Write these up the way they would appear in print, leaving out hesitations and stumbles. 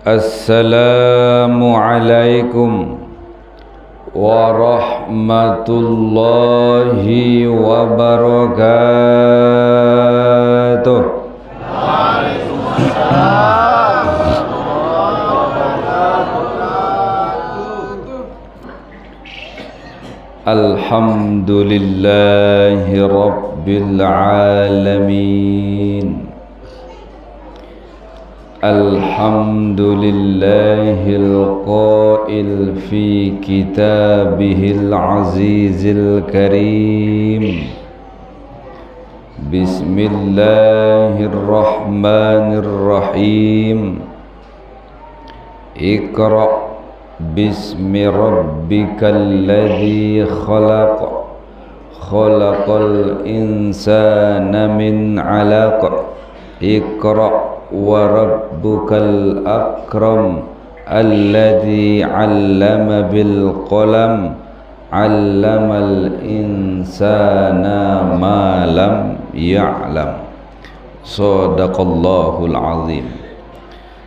Assalamualaikum warahmatullahi wabarakatuh. Alhamdulillahi rabbil alamin. Alhamdulillahil qail fi kitabihil azizil karim. Bismillahirrahmanirrahim. Iqra' bismi rabbikal ladzi khalaq. Khalaqal insana min 'alaq. Iqra' wa rabbukal akram alladzi 'allama bil qalam 'allamal insana ma lam ya'lam. Shadaqallahul azim.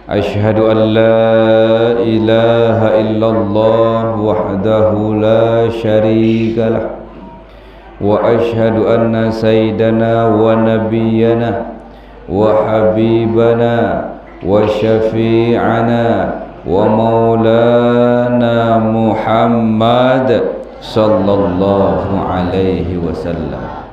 Asyhadu an la ilaha illallah wahdahu la syarikalah wa asyhadu anna sayyidana wa nabiyyana wa habibana wa syafi'ana wa maulana Muhammad sallallahu alaihi wasallam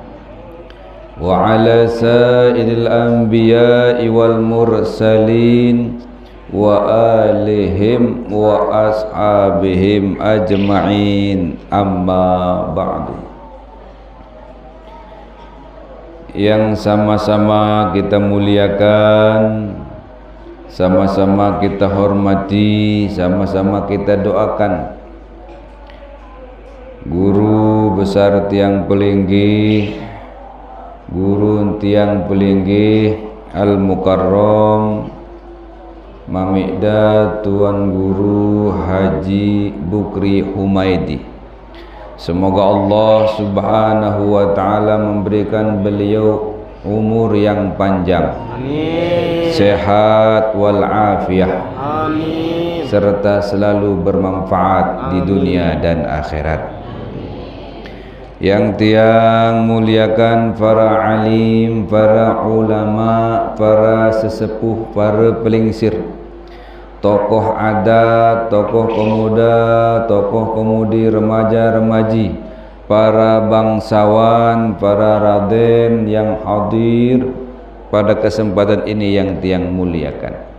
wa ala sa'iril anbiya'i wal mursalin wa alihim wa ashabihim ajma'in, amma ba'du. Yang sama-sama kita muliakan, sama-sama kita hormati, sama-sama kita doakan guru besar tiang pelinggih, guru tiang pelinggih Al-Mukarram Mamikda Tuan Guru Haji Bukri Humaidi. Semoga Allah subhanahu wa ta'ala memberikan beliau umur yang panjang, amin, sehat walafiat, amin, serta selalu bermanfaat, amin, di dunia dan akhirat. Yang tiang muliakan para alim, para ulama, para sesepuh, para pelingsir, tokoh adat, tokoh pemuda, tokoh pemudi, remaja-remaji, para bangsawan, para raden yang hadir pada kesempatan ini yang tiang muliakan.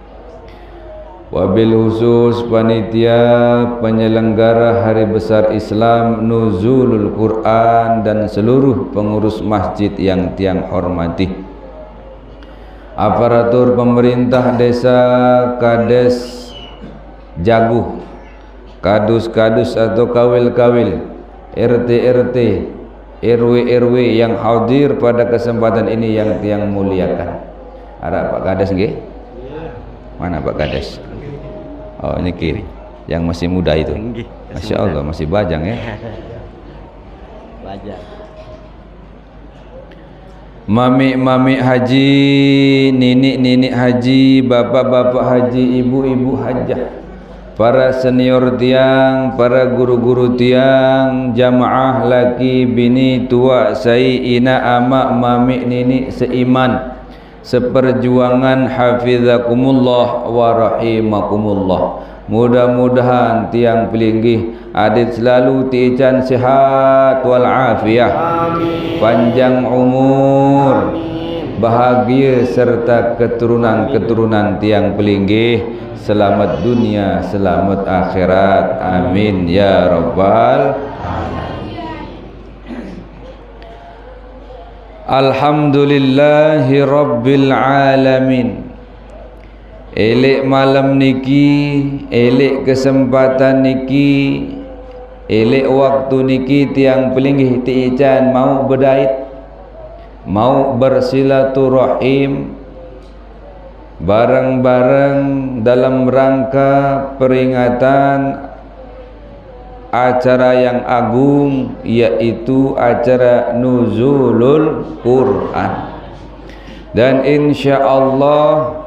Wabil khusus panitia penyelenggara Hari Besar Islam Nuzulul Quran dan seluruh pengurus masjid yang tiang hormati. Aparatur pemerintah desa, kades Jaguh, kadus-kadus atau kawil-kawil, RT-RT, RW-RW yang hadir pada kesempatan ini yang tiang muliakan. Ada Pak Kades nggih? Mana Pak Kades? Oh, ini kiri. Yang masih muda itu. Masya Allah, masih bajang ya. Bajang. Mami-mami haji, ninik-ninik haji, bapak-bapak haji, ibu-ibu hajah, para senior tiang, para guru-guru tiang, jamaah laki, bini, tua, sayyina, ama, mami, ninik seiman, seperjuangan, hafizakumullah wa rahimakumullah. Mudah-mudahan tiang pelinggih adit selalu tiican sehat wal afiah, amin, panjang umur, amin, bahagia serta keturunan-keturunan tiang pelinggih selamat dunia, selamat akhirat, amin ya rabbal alamin. Alhamdulillahi rabbil alamin. Elek malam niki, elek kesempatan niki, elek waktu niki tiang pelinggih tiican mau berdait, mau bersilaturahim bareng-bareng dalam rangka peringatan acara yang agung, yaitu acara Nuzulul Quran. Dan insya Allah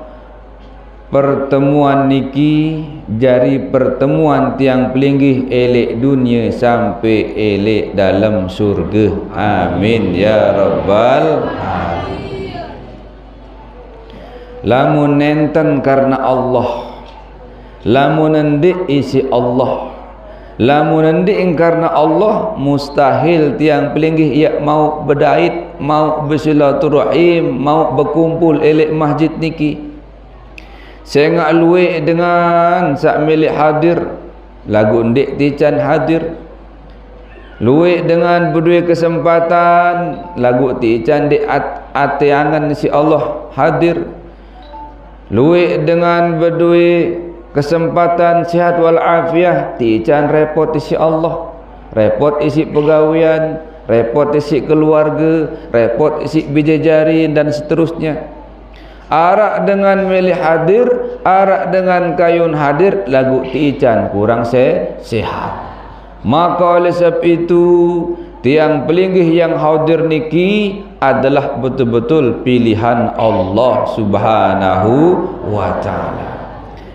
pertemuan niki jari pertemuan tiang pelinggih elek dunia sampai elek dalam surga. Amin ya rabbal alamin. Lamun nenten karena Allah, lamun ndik isi Allah, lamun ndik karena Allah, mustahil tiang pelinggih ya mau berdait, mau bersilaturahim, mau berkumpul elek masjid niki. Saya ngak luwe dengan sak milik hadir, lagu ndik tican hadir. Luwe dengan berdua kesempatan, lagu tican di atiangan si Allah hadir. Luwe dengan berdua kesempatan sihat wal afiah, tican repot isi Allah, repot isi pegawaian, repot isi keluarga, repot isi bijajarin dan seterusnya. Arak dengan milih hadir, arak dengan kayun hadir, lagu tican kurang sehat. Maka oleh sebab itu tiang pelinggih yang hadir niki adalah betul-betul pilihan Allah Subhanahu wa ta'ala.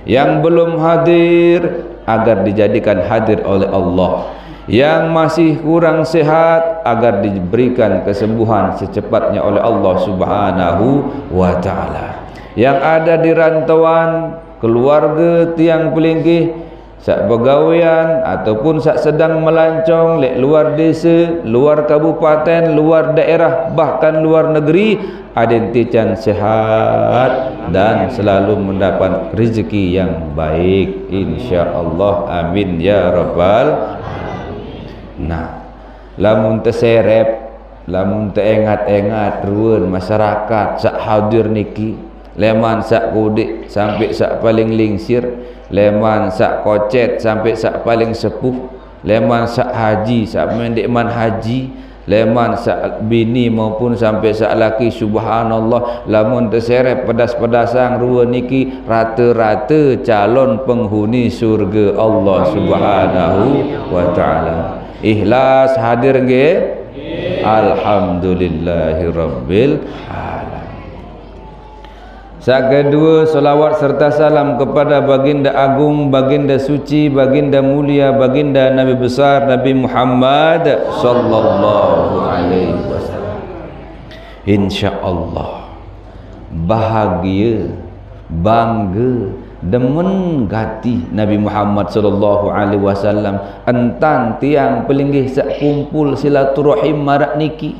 Yang belum hadir agar dijadikan hadir oleh Allah, yang masih kurang sehat agar diberikan kesembuhan secepatnya oleh Allah Subhanahu wa ta'ala. Yang ada di rantauan keluarga tiang pelinggih, sak pegawaian ataupun sak sedang melancong lek luar desa, luar kabupaten, luar daerah, bahkan luar negeri, adentican sehat dan selalu mendapat rezeki yang baik insyaallah. Amin ya rabbal. Nah, lamun terserep, lamun teringat-ingat ruan masyarakat sak hadir niki, leman sak kudik sampai sak paling lingsir, leman sak kocet sampai sak paling sepuh, leman sak haji sak mendekman haji, leman sak bini maupun sampai sak laki, subhanallah, lamun terserep pedas-pedasan ruan niki, rata-rata calon penghuni surga Allah Subhanahu wa ta'ala. Ikhlas hadir nggih? Alhamdulillahirabbil alamin. Sak kedua, selawat serta salam kepada baginda agung, baginda suci, baginda mulia, baginda Nabi besar Nabi Muhammad sallallahu alaihi wasallam. Insyaallah bahagia, bangga, demen gati Nabi Muhammad sallallahu alaihi wasallam entan tiang pelinggih sak kumpul silaturahim marak niki,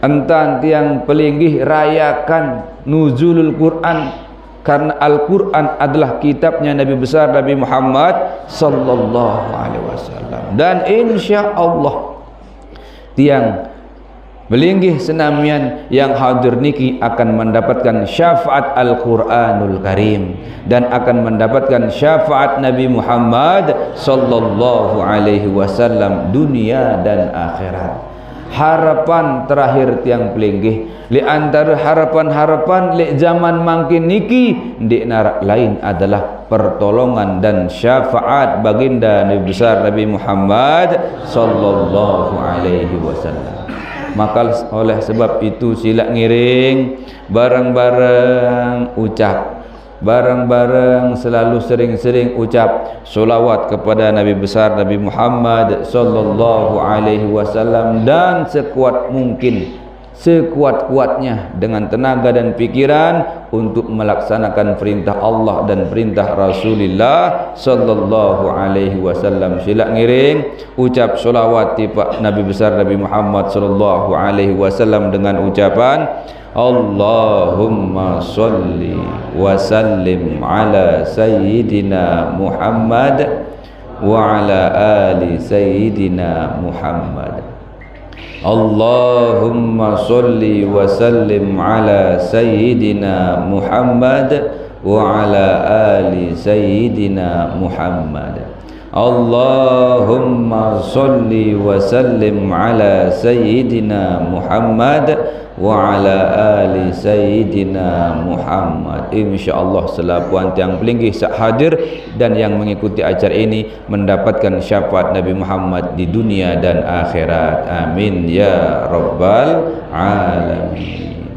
entan tiang pelinggih rayakan nuzulul Quran, karena Al-Quran adalah kitabnya Nabi besar Nabi Muhammad sallallahu alaihi wasallam. Dan insyaallah tiang melinggih senamian yang hadir niki akan mendapatkan syafaat Al-Quranul Karim dan akan mendapatkan syafaat Nabi Muhammad sallallahu alaihi wasallam dunia dan akhirat. Harapan terakhir tiang pelinggih, li antara harapan-harapan li zaman mangkin niki di narak lain adalah pertolongan dan syafaat baginda Nabi besar Nabi Muhammad sallallahu alaihi wasallam. Maka oleh sebab itu sila ngiring bareng-bareng ucap, bareng-bareng selalu sering-sering ucap solawat kepada Nabi besar Nabi Muhammad sallallahu alaihi wasallam, dan sekuat mungkin, sekuat-kuatnya dengan tenaga dan pikiran untuk melaksanakan perintah Allah dan perintah Rasulullah sallallahu alaihi wasallam. Sila ngiring ucap solawat tiba Nabi besar Nabi Muhammad sallallahu alaihi wasallam dengan ucapan Allahumma salli wa sallim ala sayyidina Muhammad wa ala ali sayyidina Muhammad. Allahumma salli wa sallim ala sayyidina Muhammad wa ala ali sayyidina Muhammad. Allahumma salli wa sallim ala sayyidina Muhammad wa ala ali sayyidina Muhammad. InsyaAllah selapuan tiang pelinggih sak hadir dan yang mengikuti acara ini mendapatkan syafaat Nabi Muhammad di dunia dan akhirat. Amin ya rabbal alamin.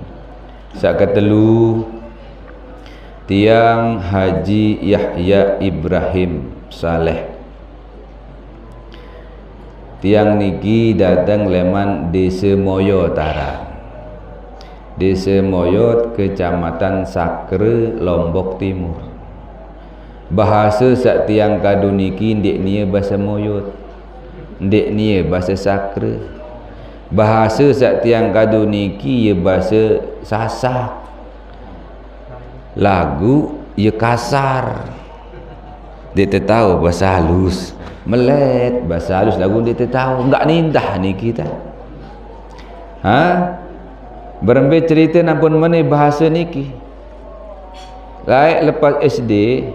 Sak ketelu tiang Haji Yahya Ibrahim Saleh. Tiang niki datang leman Desa Moyo Taran. Desa Moyo, Kecamatan Sakre, Lombok Timur. Bahasa sak tiang kadu niki ndek nia bahasa Moyo, ndek nia bahasa Sakre. Bahasa sak tiang kadu niki ya bahasa Sasak. Lagu ya kasar. Dia tahu bahasa halus. Melet bahasa halus lagu dia tahu. Enggak nindah ni kita. Berembe cerita nampun mana bahasa niki. Laik lepas SD,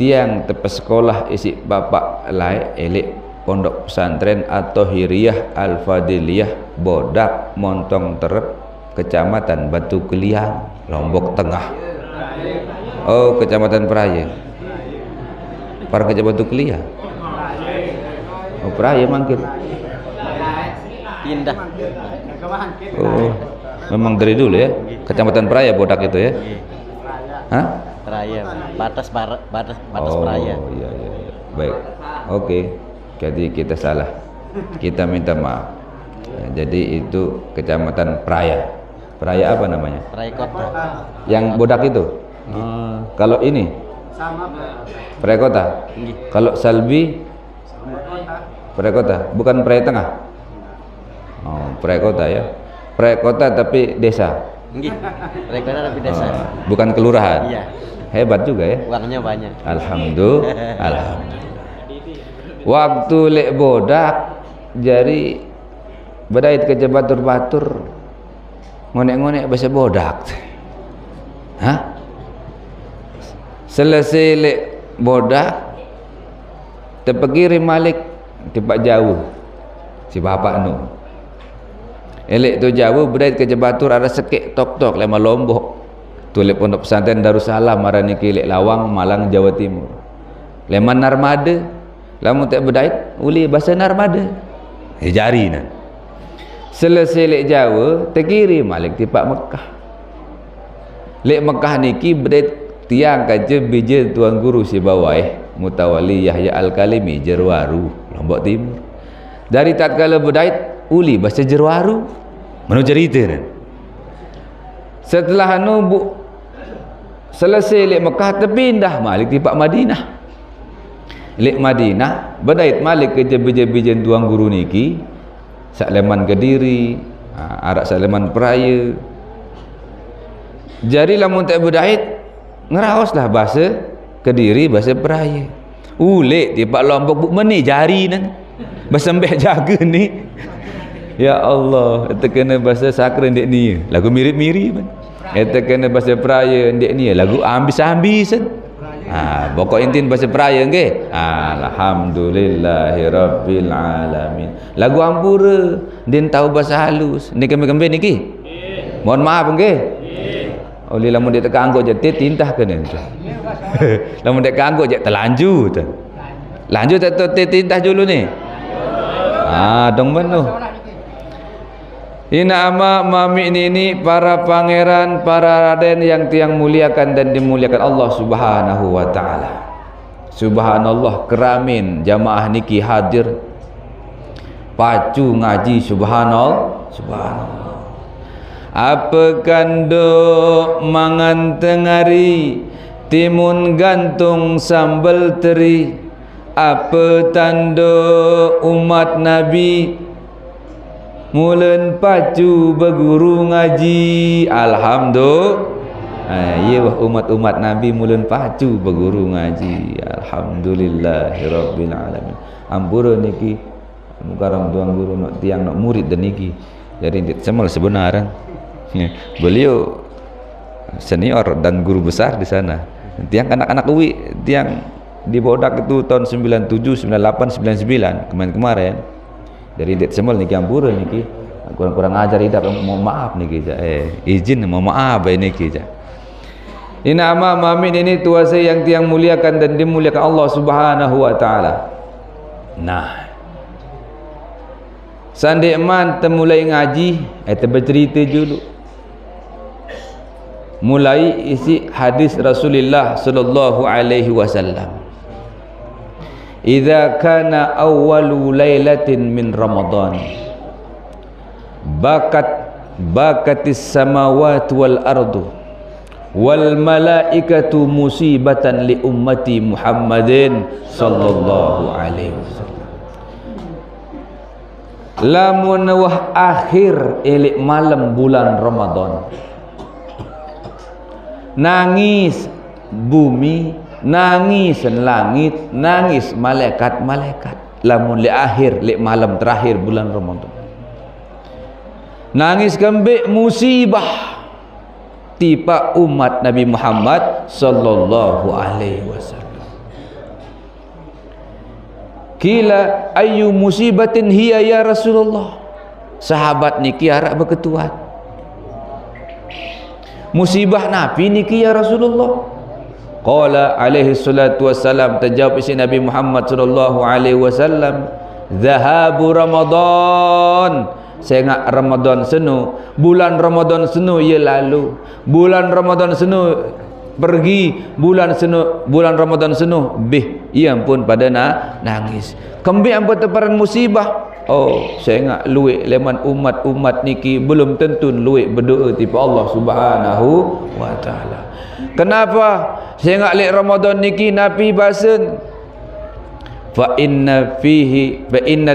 tiang tepas sekolah isi bapak laik elek pondok pesantren atau Hiriyah Al-Fadiliyah Bodak Montong Terep, Kecamatan Batu Keliang, Lombok Tengah. Oh, Kecamatan Peraya. Para Kecamatan Batu Keliang. Oh, Peraya mangkin. Pindah. Oh, memang dari dulu ya. Kecamatan Peraya Bodak itu ya. Hah? Peraya. Batas Oh, Peraya. iya. Baik. Oke. Jadi kita salah. Kita minta maaf. Jadi itu Kecamatan Peraya. Peraya apa namanya? Peraya Kota. Yang Bodak itu. Kalau ini Peraya Kota. Kalau Salbi Peraya Kota, bukan Peraya Tengah. Oh, Peraya Kota ya. Peraya Kota tapi desa. Nggih. Peraya Kota tapi desa. Bukan kelurahan. Iya. Hebat juga ya. Uangnya banyak. Alhamdulillah. Waktu lek Bodak jadi badait ke batur-batur ngonek-ngonek bahasa Bodak. Hah? Selesai lek Bodak terpekirim malik tempat jauh si bapak nu elek tu jauh badait ke batur ada sekek tok-tok lema Lombok tu lek pondok pesantren Darussalam marani ki lek Lawang Malang Jawa Timur leman Narmada lamun tak badait uli bahasa Narmada jari nan selesai lek Jawa terkirim malik tempat Mekah. Lek Mekah niki badait tiang kaje bija tuan guru si bawah Mutawali Yahya Al-Kalimi Jerwaru Lombok Timur. Dari tatkala badait uli bahasa Jerwaru manu cerita kan. Setelah anu selesai lek Mekah terpindah malik di Pak Madinah. Lek Madinah badait malik ke bija-bija tuan guru niki Sakleman Kediri, Arak Sakleman Peraya. Jadi lamun tak badait ngeraoslah bahasa Kediri, bahasa Peraya. Ulek di Pak Lombok buk meni jari nan. Bersembeh jaga ni. Ya Allah, itu kena bahasa Sakra ndek ni. Lagu mirip-mirip kan. Itu kena bahasa Peraya ndek ni. Lagu ambis-ambis kan. Pokok intin bahasa Peraya nggih. Alhamdulillahirabbil alamin. Lagu Ampura, din tahu bahasa halus. Ni kembe-kembe niki. Mohon maaf nggih. Oleh lamun dia terkangguk je tintah kena tu. Lamun dia kangguk je terlanjur tu. Lanjut tu tintah dulu ni. Dong benuh. Ina ama mami ini para pangeran, para raden yang tiang muliakan dan dimuliakan Allah Subhanahu wa taala. Subhanallah keramin jamaah niki hadir pacu ngaji subhanallah. Apa kando mangan tengari timun gantung sambal teri, apa tanda umat Nabi mulen pacu berguru ngaji. Alhamdulillah. Iya umat-umat Nabi mulen pacu berguru ngaji. Alhamdulillahirabbil alamin. Ampura niki mukaram tuan guru nak tiang nak murid dan niki. Jadi semal sebenarnya beliau senior dan guru besar di sana. Tiang anak-anak uwi, tiang di Bodak itu tahun 97, 98, 99 kemarin. Dari det semel niki Ampura niki kurang ajar hidup, mohon maaf niki izin mohon maaf niki ja. Ina ama mamin ini tuasa yang tiang muliakan dan dimuliakan Allah Subhanahu wa taala. Nah, sandek man temulai ngaji bercerita dulu. mulai isi hadis Rasulullah sallallahu alaihi wasallam. Idza kana awwalu lailatin min Ramadan bakatis samawati wal ardu wal malaikatu musibatan li ummati Muhammadin sallallahu alaihi wasallam. Lamun wah akhir elik malam bulan Ramadan, nangis bumi, nangis langit, nangis malaikat-malaikat. Lamun li akhir li malam terakhir bulan Ramadan, nangis kembik musibah tipa umat Nabi Muhammad sallallahu alaihi wasallam. Kila ayu musibatin hiya ya Rasulullah. Sahabat niki harap berketuan, musibah Nabi niki ya Rasulullah. Qala alaihi salatu wassalam, terjawab isi Nabi Muhammad sallallahu alaihi wasallam, zahabu Ramadan, sengak Ramadan senu, bulan Ramadan senu ia lalu, bulan Ramadan senu pergi, bulan Ramadan senu bih ia pun pada nangis. Kembali ampun teparan musibah. Oh, sengak luik leman umat niki belum tentu luik berdoa tipa Allah Subhanahu wa taala. Kenapa sengak lek Ramadan niki Nabi basen fa inna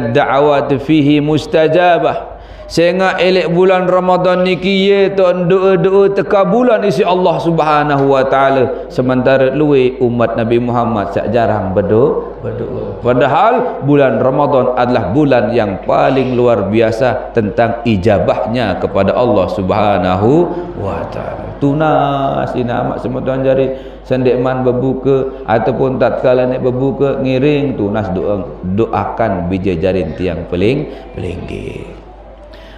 ad-da'awati fihi mustajabah. Sehingga elek bulan Ramadan niki ye ton doa-doa tekabulan isi Allah Subhanahu wa taala, sementara luwe umat Nabi Muhammad sak jarang berdoa. Padahal bulan Ramadan adalah bulan yang paling luar biasa tentang ijabahnya kepada Allah Subhanahu wa taala. Tunas ina amat semutan jari sendekman berbuka ataupun tatkala nek berbuka ngiring tunas doakan bija jarin tiang peling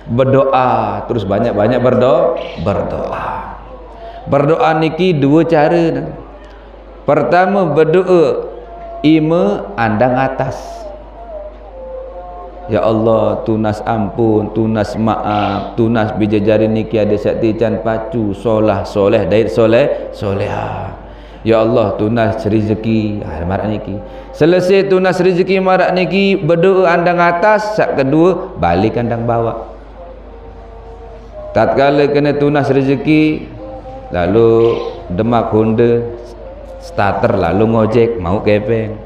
berdoa, terus banyak-banyak berdoa niki dua cara. Pertama berdoa ima andang atas, ya Allah tunas ampun, tunas maaf, tunas bija jari niki ada sakti can pacu solah soleh dait soleha. Ya Allah tunas rezeki marak niki. Selesai tunas rezeki marak niki berdoa andang atas, sak kedua balik andang bawah. Tatkala kena tunas rezeki lalu demak Honda starter lalu ngojek mau kepeng,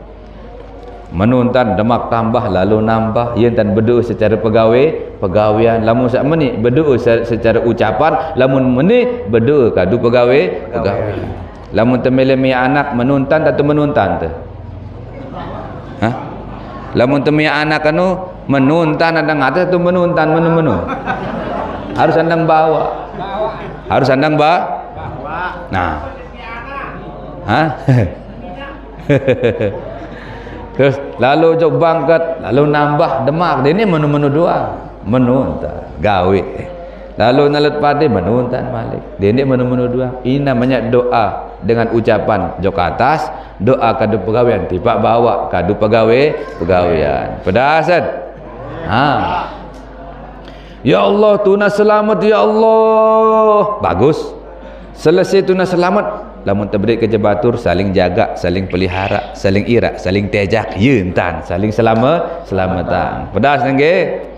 menuntan demak tambah lalu nambah, yen tan berdoa secara pegawaian, lamun sak menit berdoa secara ucapan, lamun menit berdoa kadu pegawaian. Lamun temeli anak menuntan atau menuntan tu? Hah? Lamun temeli anak anu menuntan andang atas atau menuntan menu? Harus andang bawah. Harus andang bawah. Nah. Hah? Terus lalu jog bangkat, lalu nambah demak. Dia ni menu-menu doang. Menuntan, gawe. Lalu nalet pade menuntan balik. Dia ni menu-menu doang. Ini namanya doa dengan ucapan jok atas, doa kadu pegawaian, tipak bawah kadu pegawaian. Pedasan. Ha. Ya Allah tunas selamat ya Allah. Bagus. Selesai tunas selamat, lamun terberi kerja batur saling jaga, saling pelihara, saling irak, saling tejak, yentan, saling selamatan. Pedas nggih.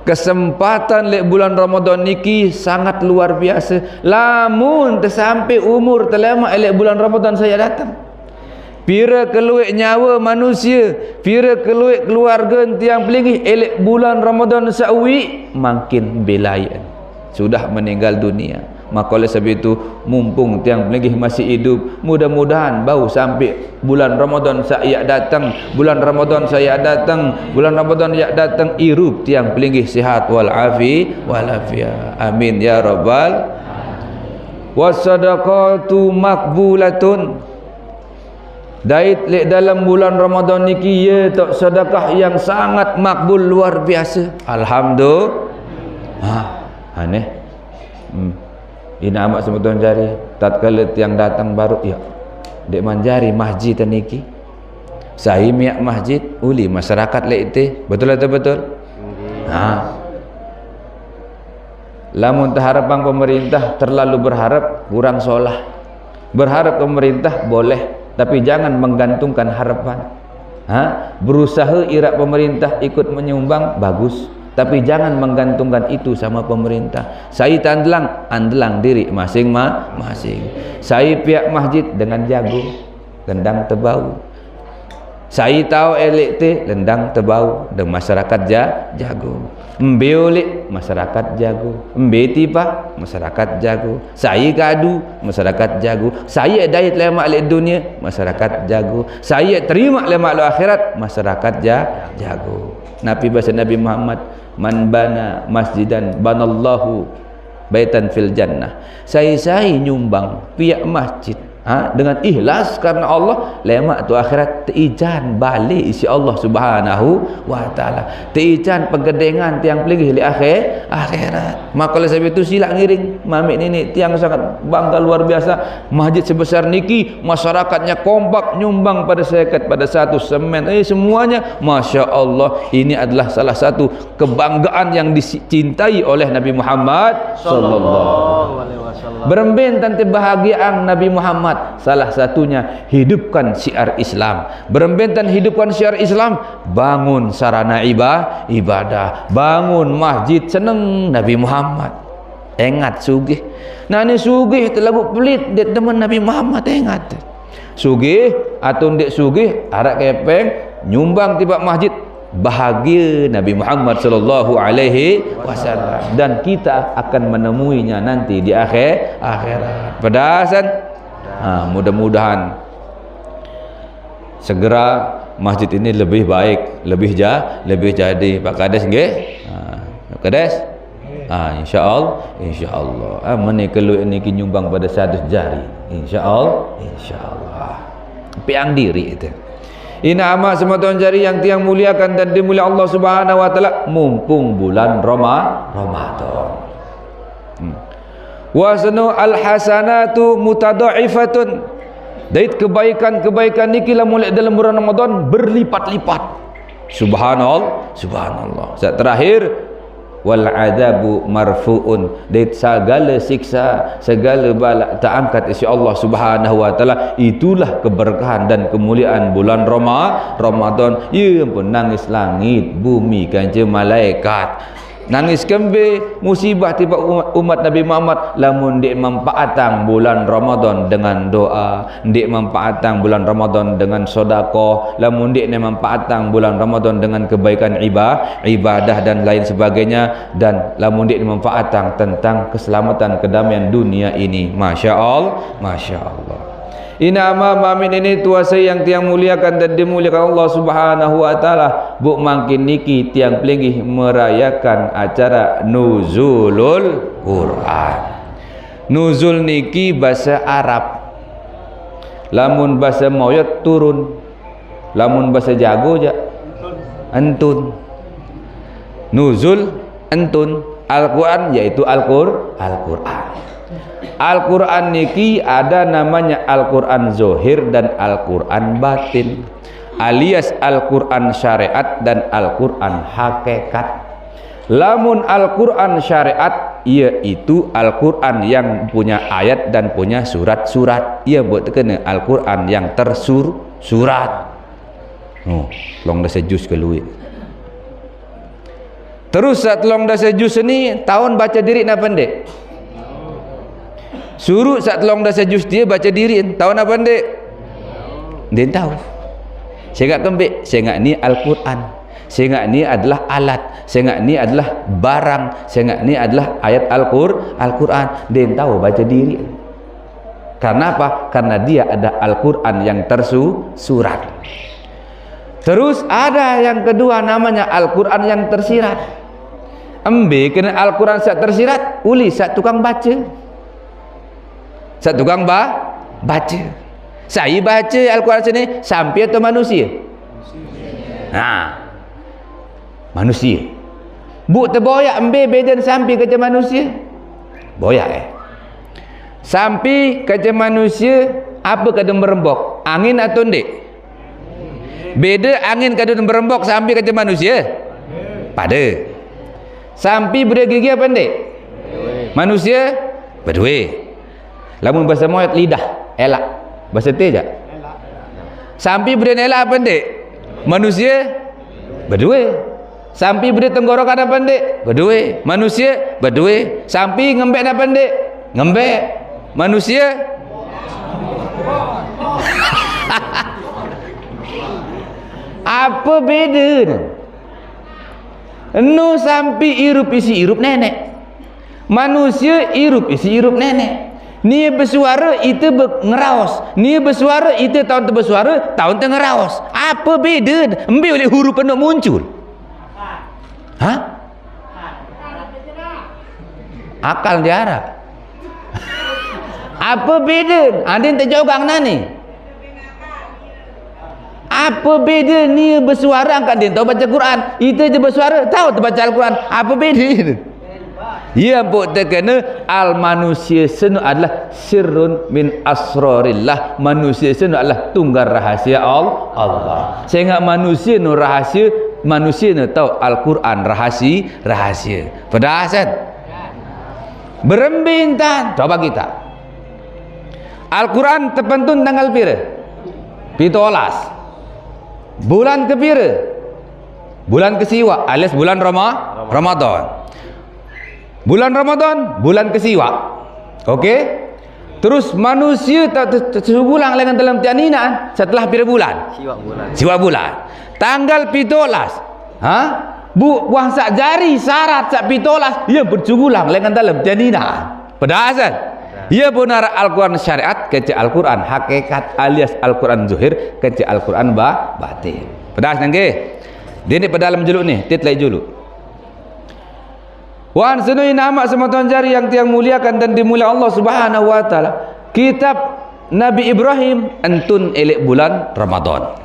Kesempatan lek bulan Ramadan niki sangat luar biasa. Lamun tersampai umur terlama lek bulan Ramadan saya datang. Pira keluik nyawa manusia, pira keluik keluarga tiang pelingih elek bulan Ramadan sawi makin belayan sudah meninggal dunia. Maka oleh sebab itu mumpung tiang pelingih masih hidup, mudah-mudahan bau sampai bulan Ramadan saya datang, bulan Ramadan saya datang, bulan Ramadan ya datang irup tiang pelingih sihat wal afiyah. Amin ya rabbal. Wasadaqatu makbulatun. Dait lek dalam bulan Ramadan niki ye tok sedekah yang sangat makbul luar biasa. Alhamdulillah. Aneh. Ini amat semutan jari. Tatkala tiang datang baru ya. Dek manjari masjid niki. Sahi miak masjid uli masyarakat lek teh. Betul atau betul? Ha. Lamun harapan pemerintah terlalu berharap, kurang solah. Berharap pemerintah boleh, tapi jangan menggantungkan harapan. Berusaha irak pemerintah ikut menyumbang, bagus, tapi jangan menggantungkan itu sama pemerintah. Saya andelang diri masing-masing. Saya pihak masjid dengan jago, lendang tebau. Saya tahu LT lendang tebau dan masyarakat jago. Mbiolik masyarakat jago. Mbetipa masyarakat jago. Saya gaduh masyarakat jago. Saya dayat lemak le dunia masyarakat jago. Saya terima lemak le akhirat masyarakat jago. Nabi bahasa Nabi Muhammad, man bana masjidan banallahu baitan fil jannah. Saya nyumbang pihak masjid dengan ikhlas karena Allah, lemak tu akhirat teijan balik isi Allah Subhanahu wa taala. Teijan pegedengan tiang pelih di akhirat. Maka oleh sebab itu sila ngiring mamik nenek tiang sangat bangga luar biasa. Masjid sebesar niki, masyarakatnya kompak nyumbang pada zakat pada satu semen. Semuanya Masya Allah, ini adalah salah satu kebanggaan yang dicintai oleh Nabi Muhammad sallallahu alaihi wasallam. Berembin tante bahagiaan Nabi Muhammad, salah satunya hidupkan syiar Islam. Berembentan hidupkan syiar Islam, bangun sarana ibadah, bangun masjid, seneng Nabi Muhammad. Ingat sugih. Nah ni sugih terlalu pelit dek teman Nabi Muhammad, ingat. Sugih atau dek sugih arak kepeng nyumbang tiba masjid, bahagia Nabi Muhammad sallallahu alaihi wasallam, dan kita akan menemuinya nanti di akhirat. Pedasan. Mudah-mudahan segera masjid ini lebih baik, lebih jadi. Pak Kades nggih? Pak Kades? Insyaallah. Meni kelu ini nyumbang pada 100 jari. Insyaallah. Piang diri itu. Ina amal semua jari yang tiang muliakan dan dimulia Allah Subhanahu wa taala mumpung bulan Ramadan. Wasnu al-hasanatu mutadha'ifatun. Dait kebaikan-kebaikan niki lamun dalam bulan Ramadan berlipat-lipat. Subhanallah. Saat terakhir wal adabu marfuun. Dait segala siksa, segala bala terangkat isi Allah Subhanahu wa taala. Itulah keberkahan dan kemuliaan bulan Ramadan. Ya ampun, nangis langit, bumi, kanca malaikat. Nangis kembe musibah tiba umat Nabi Muhammad lamun dik mempaatang bulan Ramadan dengan doa, dik mempaatang bulan Ramadan dengan sedekah, lamun dik mempaatang bulan Ramadan dengan kebaikan ibadah dan lain sebagainya, dan lamun dik mempaatang tentang keselamatan kedamaian dunia ini. Masya Allah. Inama mamin ini tuasa yang tiang muliakan dan dimuliakan Allah Subhanahu wa taala. Buk makin niki tiang pelingih merayakan acara nuzulul Quran. Nuzul niki bahasa Arab. Lamun bahasa moyot turun. Lamun bahasa jago ja entun. Nuzul entun. Al-Quran yaitu Al-Quran. Al-Quran niki ada namanya Al-Quran Zohir dan Al-Quran Batin, alias Al-Quran Syariat dan Al-Quran Hakikat. Lamun Al-Quran Syariat yaitu Al-Quran yang punya ayat dan punya surat-surat. Ia buat kena Al-Quran yang tersurat. Long dah sejus keluar. Terus saat long dah sejus ni tahun baca diri nak pendek. Suruh saat long dah sejus dia baca diri tahu apa ndek? Dia tahu. Saya ingat kembik, saya ingat ni Al-Quran. Saya ingat ni adalah alat. Saya ingat ni adalah barang. Saya ingat ni adalah ayat Al-Quran. Dia tahu baca diri. Karena apa? Karena dia ada Al-Quran yang tersurat. Terus ada yang kedua namanya Al-Quran yang tersirat. Ambil kena Al-Quran saat tersirat, uli saat tukang baca. Saat tukang baca. Saya baca Al-Quran sini sampai atau manusia? Manusia. Buk terboyak ambil beden sampai kerja manusia. Boyak sampai kerja manusia apa kadang merembok? Angin atau ndek? Beda angin kadang merembok sampai kerja manusia? Pada. Sampai berdegigi apa ndek? Manusia berdua. Lamun bahasa moyat lidah, elak. Bahasa te je. Sampai beri elak pendek. Manusia berdua. Sampai beri tenggorokan apa pendek? Berdua. Manusia berdua. Sampai ngembek apa pendek? Ngembek. Manusia apa beda? Nu sampai irup isi irup nenek. Manusia irup isi irup nenek. Ni bersuara itu ngeraos. Ni bersuara itu tahun tu bersuara, tahun tu ngeraos. Apa beda? Ambil oleh huruf penuh muncul. Ha? Akal diarah. Apa beda? Ada yang terjawab angna ni. Apa beda ni bersuara angkat dia tahu baca Quran. Itu je bersuara tahu tu baca Al-Quran. Apa beda? Ya pun terkena al manusia senu adalah sirrun min asrarillah. Manusia senu adalah tunggal rahasia Allah. Sehingga manusia nu rahasia, manusia nu tahu Al-Quran rahasia. Pedasan. Berembintan. Coba kita. Al-Quran terpentun tanggal pira? 17. Bulan kepira? Bulan kesiwa alias bulan Ramadan. Bulan Ramadan, bulan kesiwa. Okey? Terus manusia tersugulang dengan dalam tianinaan setelah pira bulan? Siwa bulan. Tanggal 17. Ha? Buang sak jari syarat sak 17 ia bersugulang dengan dalam tianinaan. Pedasan. Ia benar Al-Quran syariat kece Al-Quran hakikat alias Al-Quran zuhir kece Al-Quran batin. Pedas nangge. Dia ni pada dalam juluk ni, titlai juluk. Wan sunui nama sematan jari yang tiang muliakan dan dimulia Allah Subhanahu wa taala. Kitab Nabi Ibrahim antun elek bulan Ramadan.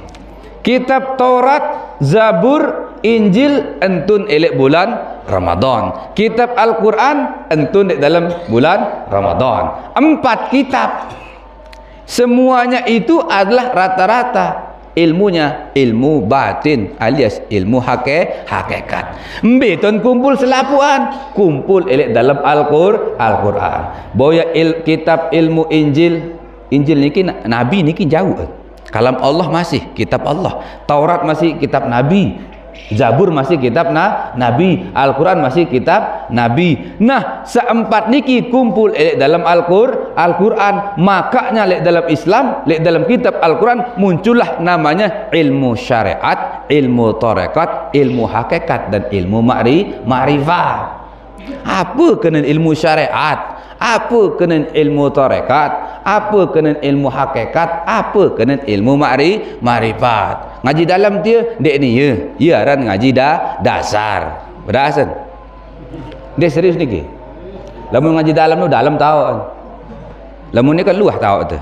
Kitab Taurat, Zabur, Injil antun elek bulan Ramadan. Kitab Al-Quran antun di dalam bulan Ramadan. 4 kitab. Semuanya itu adalah rata-rata ilmunya ilmu batin alias ilmu hakikat. Beton kumpul selapuan, kumpul elek dalam Al-Quran. Boya kitab ilmu Injil niki Nabi niki jauh. Kalam Allah masih kitab Allah. Taurat masih kitab Nabi. Zabur masih kitab Nabi. Al-Quran masih kitab Nabi. Nah, seempat niki kumpul dalam Al-Quran. Makanya dalam Islam, dalam kitab Al-Quran muncullah namanya ilmu syariat, ilmu tarekat, ilmu hakikat dan ilmu ma'rifat. Apa kena ilmu syariat? Apa kena ilmu tarekat? Apa kena ilmu hakikat? Apa kena ilmu ma'rifat? Ngaji dalam dia dek ni ya ran ngaji dasar. Berasan. Dia serius niki. Lamun ngaji dalam tu dalam tahu. Lamun ni kan luah tahu tu.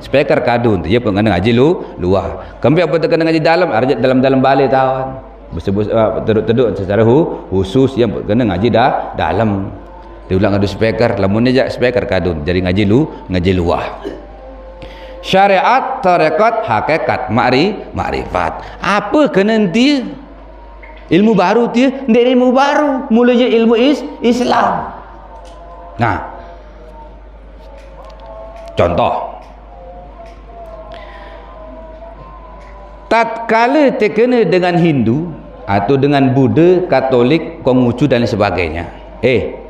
Speaker kadun tu dia pun kena ngaji luah. Kempi apa tu kena ngaji dalam arjat dalam balik tahu. Bersebut teduk secara khusus yang kena ngaji dalam. Dia ulang adu speaker, lamun ni jak speaker kadun jadi ngaji luah. Syariat, tarekat, hakikat, ma'rifat. Apa kena dia? Ilmu baru dia, ndak ilmu baru, mula je ilmu Islam. Nah. Contoh. Tatkala terkena dengan Hindu atau dengan Buddha, Katolik, Konghucu dan sebagainya.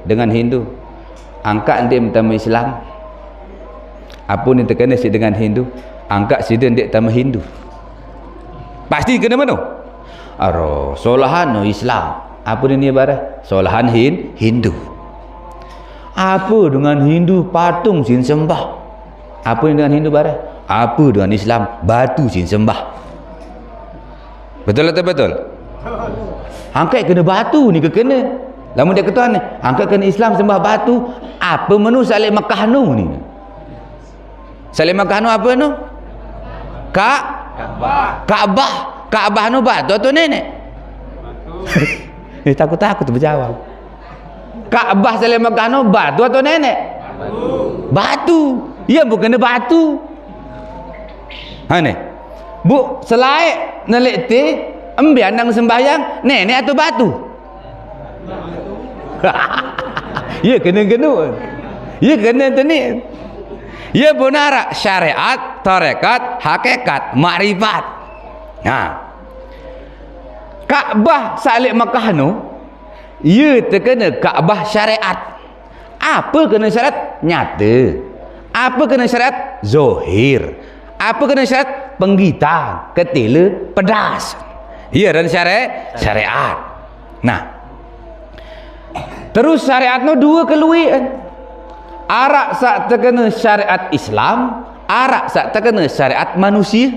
Dengan Hindu angkat dia pertama Islam. Apa ni terkena si dengan Hindu, angkat si dia tambah Hindu. Pasti kena mana? Solahan Islam. Apa ni barang? Solahan Hindu. Apa dengan Hindu patung sin sembah? Apa ni dengan Hindu barang? Apa dengan Islam batu sin sembah? Betul atau betul? Angkat kena batu ni ke kena? Lamun dia kata ni, angkat kena Islam sembah batu, apa menu salib Makkah nu ni? Salib Makkah nu apa nu? Kaabah nu batu atau nenek? Takut berjawab. Kaabah salib Makkah nu batu atau nenek? Batu. Ya bukan batu. Ha ni. Bu, selain nelek te, ambil andang sembahyang, nenek atau batu? Ya kena-kena. Ya kena tu ni. Ya benar syariat, tarekat, hakikat, makrifat. Nah. Kaabah salik Makkah tu, ia terkena Kaabah syariat. Apa kena syariat? Nyata. Apa kena syariat? Zohir. Apa kena syariat? Penggitar, ketila, pedas. Ya dan syariat. Nah. Terus syariat tu dua keluian. Arak sak terkena syariat Islam, arak sak terkena syariat manusia.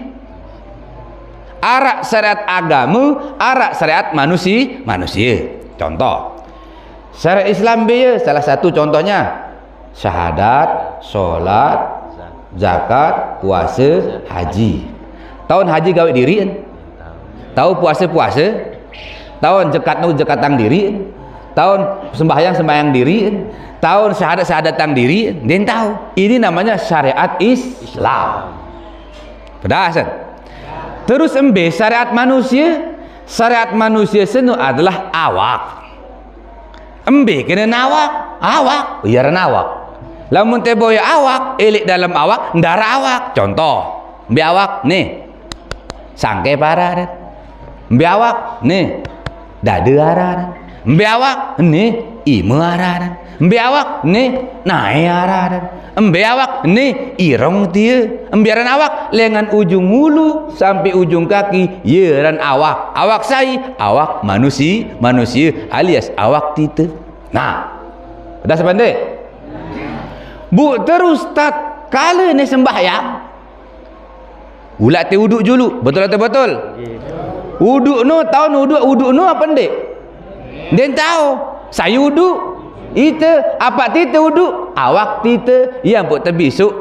Arak syariat agama, arak syariat manusia. Contoh, syariat Islam dia salah satu contohnya syahadat, solat, zakat, puasa, haji. Tahun haji gawe diri kan? Tahu puasa, tahun zekatang diri, tahun sembahyang diri, tahun syahadat diri, dia tahu. Ini namanya syariat Islam. Pedas kan? Terus syariat manusia senu adalah awak. Kena awak, biar awak. Lamun tebo ya awak, elik dalam awak, ndara awak. Contoh, awak nih, sangke parah dan. Awak nih, dada arah dan. Awak nih, ima arah dan. Awak nih, naik arah dan. Awak nih, irong dia. Biaran awak lengan ujung mulu sampai ujung kaki. Yeran awak. Awak saya, awak manusia alias awak tita. Nah, dah sepandai. Bu terus tak kala ni sembahyang. Ulat te uduk dulu. Betul atau betul? Uduk no tahun uduk no apa ndek? Dia tahu. Saya uduk. Ita apa tita uduk? Awak tita yang buat terbisuk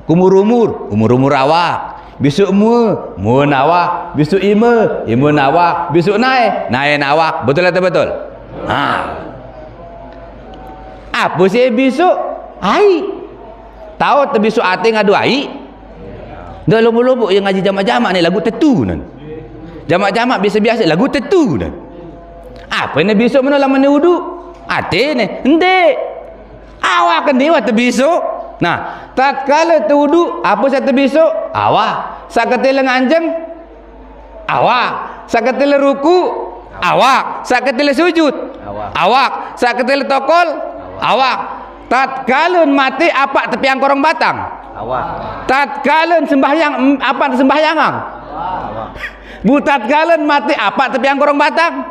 umur awak. Besok mu nawak, besok ima nawak, besok naik nawak. Betul atau betul? Ha. Apa sih besok? Ai. Tahu terbisuk ate ngadu ai? Dah lobo-lobo yang ngaji jamak-jamak ni lagu tetu nan. Jamak-jamak biasa-biasa lagu tetu nan. Apa ni besok mana lama ni uduk? Ate ni ndek awak kan dewa terbisuk. Nah tatkala terwuduk apa saya terbisuk? Awak sakatila nganjeng awak sakatila ruku awak sakatila sujud awak sakatila tokol awak tatkala mati apa tepiang korong batang awak tatkala sembahyang apa sembahyangang awak bu tatkala mati apa tepiang korong batang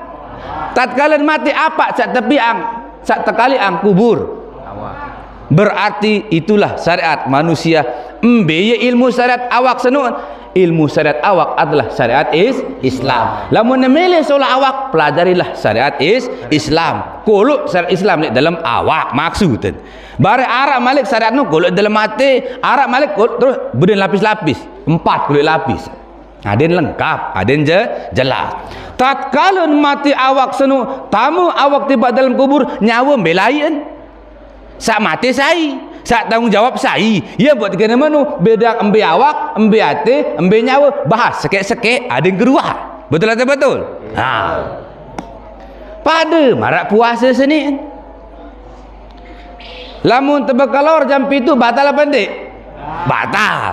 tatkala mati apa sak tepiang sak tekali ang kubur. Berarti itulah syariat manusia. Mbeye ilmu syariat awak senun. Ilmu syariat awak adalah syariat Islam. Lamun memilih soal awak, pelajarilah syariat Islam. Kolok syariat Islam ni dalam awak maksudnya. Bare arak malik syariat nu kolok dalam mati, arak malik terus berdin lapis-lapis. 4 kulit lapis. Ada yang lengkap, ada yang jelas. Tatkala mati awak senu, tamu awak tiba dalam kubur, nyawa belain. Sak mati saya, sak tanggungjawab saya. Ya buat kena manu beda embe awak, embe ate, embe nyawa. Bahas sekek-sekek ada yang keluar. Betul atau betul? Ha. Pada marak puasa Senin. Lamun tebekalor jam 7 batal apa ndik? Batal.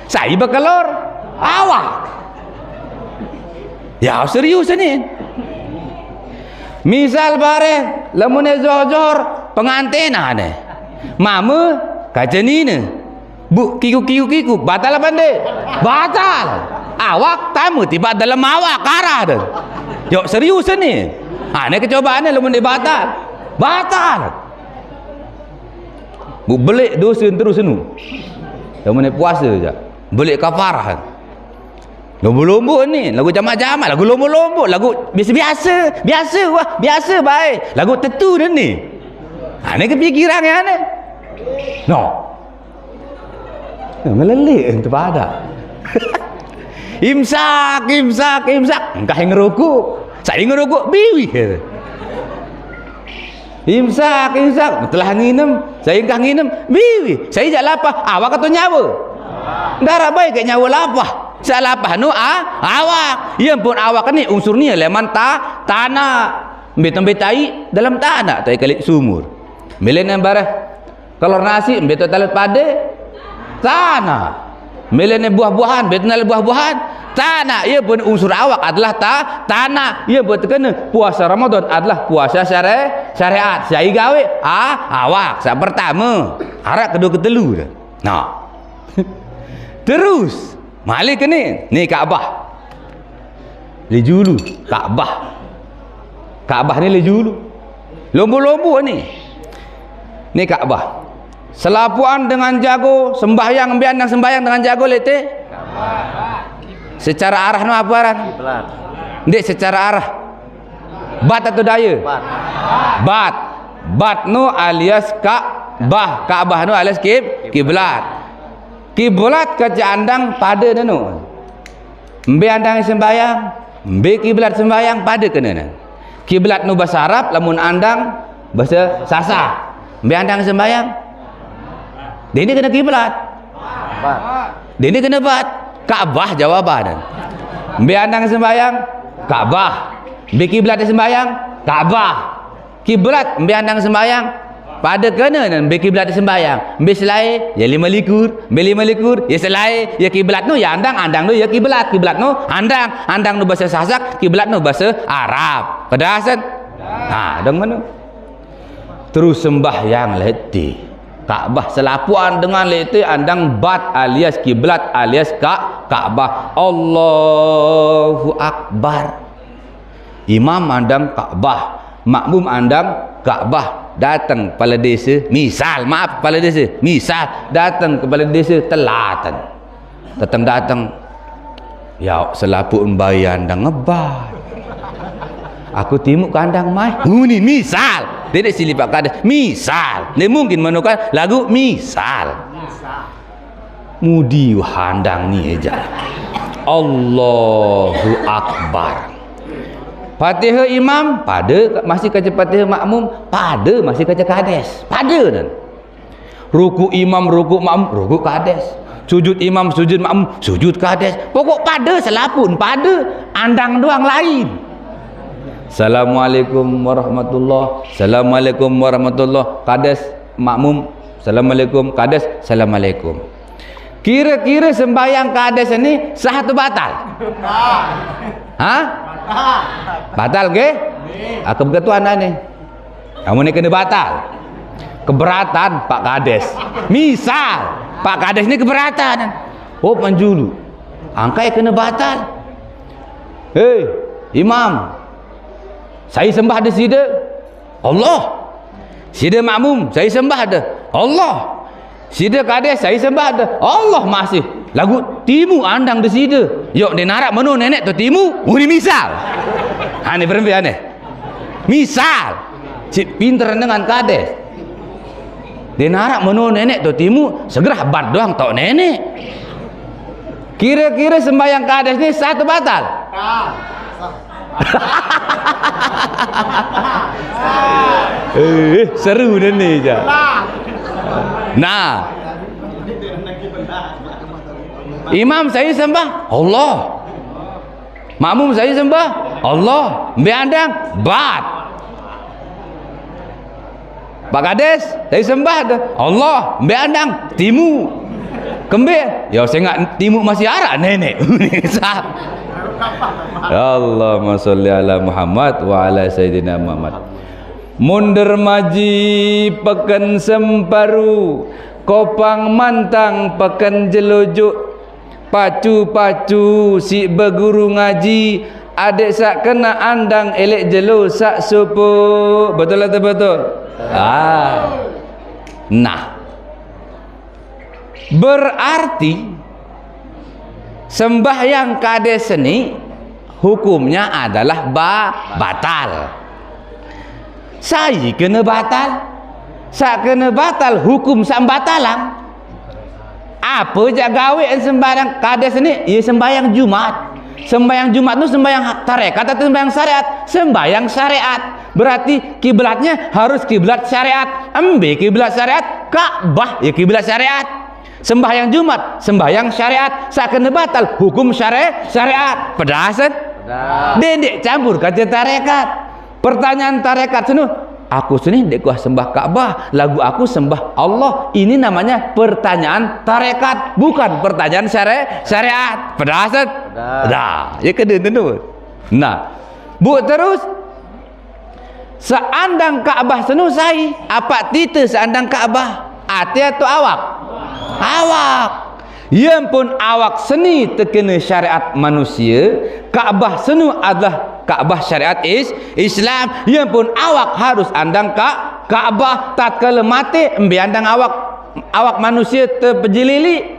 Saya bekalor awak. Ya serius Senin. Misal bare lamun zohor pengantin ada mama kaca ni bu kiku batal apa ndik? Batal. Awak tamu tiba dalam awak arah dah. Jok serius ni. Ha ni kecobaan ni lamun dia batal. Bu belik dosa terus nu. Lamun dia puasa je. Belik kafarah. Lombo-lombo ni lagu jamak-jamak, lagu lombo-lombo, lagu biasa baik. Lagu tetu dah ni. Ha ni kepikiran yang ni. No. Melelik terpada. Imsak. Engkau yang ngerokok. Saya ngerokok biwi. Imsak. Telah nginem, saya engkau nginem biwi. Saya jak lapah, awak kata nyawa. Darah baik kayak nyawa lapah. Saya lapah nu awak. Ya pun awak ni unsur ni leman tanah. Mbet tai dalam tanah tai kali sumur. Milih ni barang kalau nasi betul talut pade tanah. Milih ni buah-buahan betul talut buah-buahan tanah. Ia pun unsur awak adalah tanah. Ia pun terkena puasa Ramadan adalah puasa syariat. Saya gawe awak sak pertama, harap kedua ketelu dah. Nah. Terus malik ke ni Kaabah. Lejulu Kaabah ni lejulu. Lombu-lombu ni. Ni Kaabah. Selapuan dengan jago sembahyang biandang sembahyang dengan jago lete. Secara arah no apa arah? Kiblat. Dek secara arah. Bat atau daya? Bat. Bat no alias Kaabah. Kaabah no alias kiblat. Kiblat kecandang pada nano. Mbe andang sembahyang, mbe kiblat sembahyang pada kena. Kiblat no bahasa Arab, lamun andang bahasa Sasak. Mbe andang sembahyang. Dene kena kiblat. Dene kena bat. Kaabah jawaban. Mbe andang sembahyang, Kaabah. Mbe kiblat sembahyang, Kaabah. Kiblat mbe andang sembahyang pada kena dan mbe kiblat sembahyang. Mbe selai ya 5 likur, mbe 5 likur ya selai ya kiblat no ya andang no ya kiblat no andang no bahasa Sasak, kiblat no bahasa Arab. Pedasan. Nah, dong mana? Terus sembahyang leti. Kaabah selapuan dengan leti andang bat alias kiblat alias Kaabah. Allahu Akbar. Imam andang Kaabah, makmum andang Kaabah. Datang kepala desa, misal datang kepala desa telatan. Datang ya selapun bayan dan ngebat. Aku timuk kandang mai. Ni misal. Dia sili pak kades. Misal. Dia mungkin menukan lagu misal. Mudi handang ni aja. Allahu Akbar. Fatihah imam pada masih kaca Fatihah makmum pada masih kaca kades pada dan ruku imam ruku makmum ruku kades, sujud imam sujud makmum sujud kades, pokok pada selapun pada andang doang lain. Assalamualaikum warahmatullah, assalamualaikum warahmatullah, kades makmum assalamualaikum, kades assalamualaikum. Kira-kira sembahyang kades ini sah atau batal? Batal ke? Aku begitu anda ni. Kamu ni kena batal. Keberatan Pak Kades. Misal Pak Kades ni keberatan. Oh manjulu. Angkai kena batal. Hei imam, saya sembah ada sida Allah. Sida makmum saya sembah ada Allah. Sida Kades saya sembah ada Allah masih. Lagu timu andang di sida. Yok dia narak menu nenek tu timu. Ini misal. Ini berempat aneh. Misal. Cik pinter dengan Kades. Dia narak menu nenek tu timu. Segera bat doang tok nenek. Kira-kira sembahyang Kades ni satu batal. Seru dah ni je. Nah, imam saya sembah Allah, makmum saya sembah Allah, beandang bat. Pak Kades saya sembah Allah, beandang timu kembir ya saya ingat timu masih arah nenek. Allahumma sholli ala Muhammad wa ala sayyidina Muhammad. Mundur maji pekan semparu, kopang mantang pekan jelojuk, pacu-pacu si berguru ngaji, adik sak kena andang elek jelo sak supu. Betul atau betul? Nah, berarti sembahyang Kades ini hukumnya adalah batal. Saya kena batal. Saya kena batal hukum sak batalang. Apa je gawe sembahyang Kades ni? Ia sembahyang Jumat. Sembahyang Jumat tu sembahyang tarekat atau sembahyang syariat? Sembahyang syariat. Berarti kiblatnya harus kiblat syariat. Ambil kiblat syariat, Ka'bah ya kiblat syariat. Sembahyang Jumat, sembahyang syariat. Saya kena batal hukum syariat. Pedasan? Dedek campur kata tarekat. Pertanyaan tarekat senu, aku sini dek kuah sembah Ka'bah, lagu aku sembah Allah. Ini namanya pertanyaan tarekat, bukan pertanyaan syariat. Pedasat? Dah. Ya kena tentu. Nah, bu terus seandang Ka'bah senu sai, apa tita seandang Ka'bah? Ati atau awak? Awak. Yang pun awak seni terkena syariat manusia, Ka'bah senu adalah Ka'bah syariat Islam. Yang pun awak harus andang Ka'bah. Tatkala mati embi andang awak manusia terpejilili,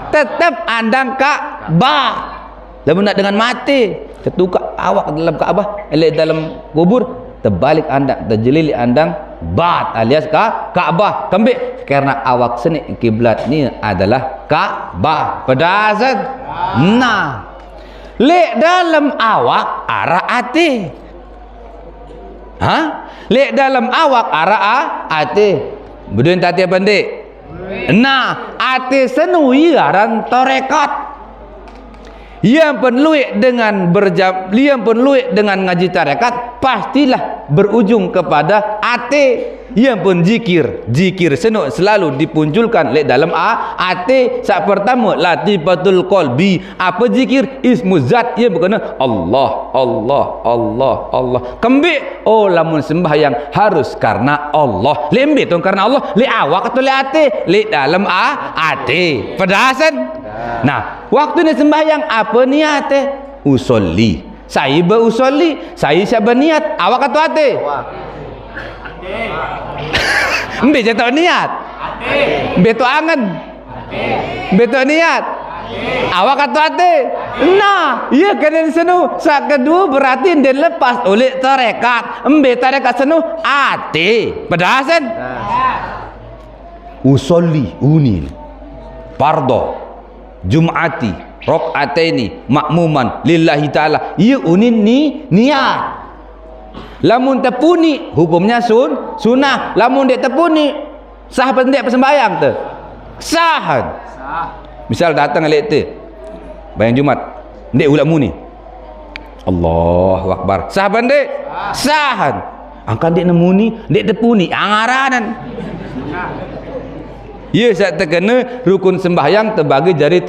tetap andang Ka'bah. Lamun nak dengan mati tertukar awak dalam Ka'bah, elek dalam kubur, terbalik andang, terjelili andang bat alias Ka'bah. Kembali karena awak seni kiblat ni adalah Ka'bah. Pedasat? Nah, lek dalam awak arah ati. Ha? Lek dalam awak arah ati. Beduen tati pandai. Nah, ati senu iaran tarekat. Yang penuh dengan yang penuh dengan ngaji tarekat pastilah berujung kepada ate. Yang pun zikir senuk selalu dipunculkan lek dalam ate. Sak pertama latifatul qalbi. Apa zikir? Ismu zat ia berkena Allah, Allah, Allah, Allah. Kembik oh lamun sembahyang harus karena Allah. Lek embe tu karena Allah, lek awak atau lek ate? Lek dalam ate. Pedasan. Nah, waktu ni sembahyang apa niat? Usolli. Saya berusolli, saya siapa niat? Awak atau ate? Awak. Mbe jatuh niat. Mbe tu angan. Mbe tu niat. Awak atau ate? Nah, iya kena senu. Sak kedua berarti dia lepas oleh tarekat. Mbe tarekat senu ate. Pedasan? Usolli uni. Pardo. Jum'ati rakaataini makmuman lillahi ta'ala. Ia unin ni niat. Lamun terpuni hukumnya sunnah. Lamun dia terpuni sah apa tidak persembayang tu? Sah. Misal datang elek tu bayang Jumat ndek ulat muni. Allahu akbar. Sah apa ndek? Sah. Angkan ndek nemuni, ndek terpuni angaranan. Ya, saat terkena rukun sembahyang terbagi jadi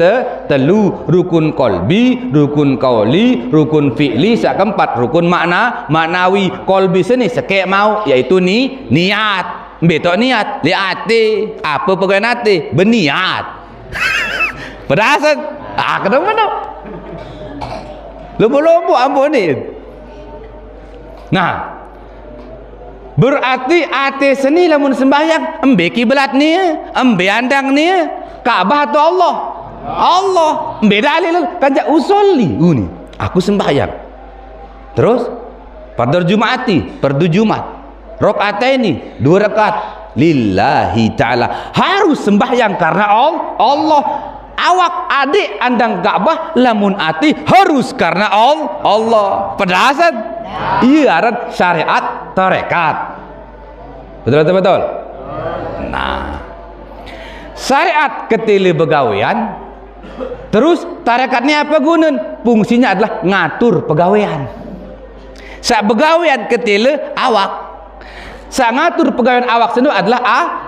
telu. Rukun kolbi, rukun kauli, rukun fi'li. Saat keempat rukun maknawi. Kolbi sini sekek mau, iaitu niat. Betok niat li ati. Apa pegawai ati? Berniat. Perasan? Kedong mana? Lombo-lombo ampun ni. Nah, berarti ate seni lamun sembahyang embe kiblat ni, embe andang ni Ka'bah atau Allah? Allah. Embe dalil kan jak usolli uni. Aku sembahyang. Terus pada Jumati, perdu Jumat. Rakaataini 2 rakaat lillahi ta'ala. Harus sembahyang karena Allah. Awak adik andang Ka'bah lamun ati harus karena Allah. Pedasan? Iaran syariat tarekat. Betul. Nah, syariat ketile begawean. Terus tarekat ni apa guna? Fungsinya adalah ngatur pegawaian. Sak begawean ketile awak. Sak ngatur pegawaian awak sendiri adalah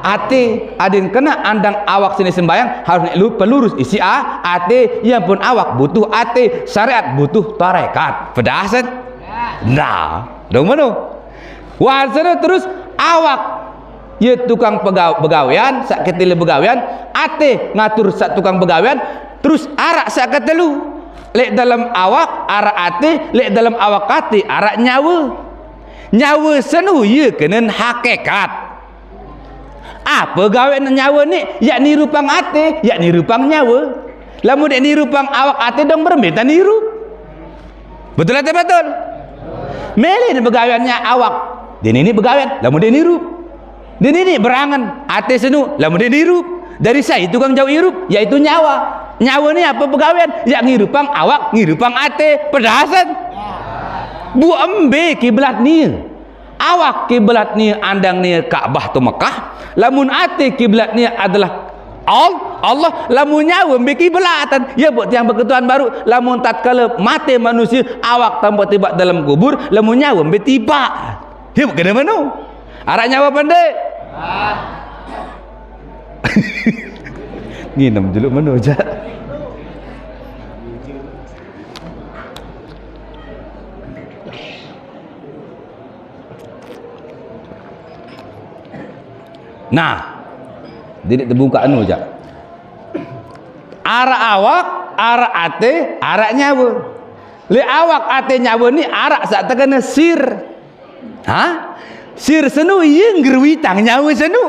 ate. Adin kena andang awak sini sembayang harus pelurus isi ate. Yang pun awak butuh ate. Syariat butuh tarekat. Pedasan? Nah, dong mana? Wah sana terus awak ya tukang pegawaian, sak ketile pegawaian, ate ngatur sak tukang pegawaian, terus arak sak ketelu. Lek dalam awak arak ate, lek dalam awak ate arak nyawa. Nyawa senu ya kena hakikat. Apa gawe nyawa ni? Yakni rupang ate, yakni rupang nyawa. Lamun dek ni rupang awak ate dong bermeta niru. Betul atau betul? Mele ni begawiannya awak. Dia ni begawian, lamun dia niru. Dia ni berangan, ate senu, lamun dia niru. Dari saya tukang jauh irup, yaitu nyawa. Nyawa ni apa begawian? Ya ngirupang awak, ngirupang ate. Pedasan. Bu embe kiblat ni. Awak kiblat ni andang ni Ka'bah tu Mekah. Lamun ate kiblat ni adalah Allah. Lamun nyawa embe kiblatan. Ya buat yang berketuhan baru. Lamun tatkala mati manusia awak tanpa tiba dalam kubur, lamun nyawa embe tiba. Ya bukan mana? Arak nyawa pendek. Nginem dulu mana aja. Nah, jadi terbuka anu aja. Arak awak, arak ate, arak nyawa. Le awak ate nyawa ni arak sak terkena sir. Ha? Sir senu iya ngerwitang nyawa senu.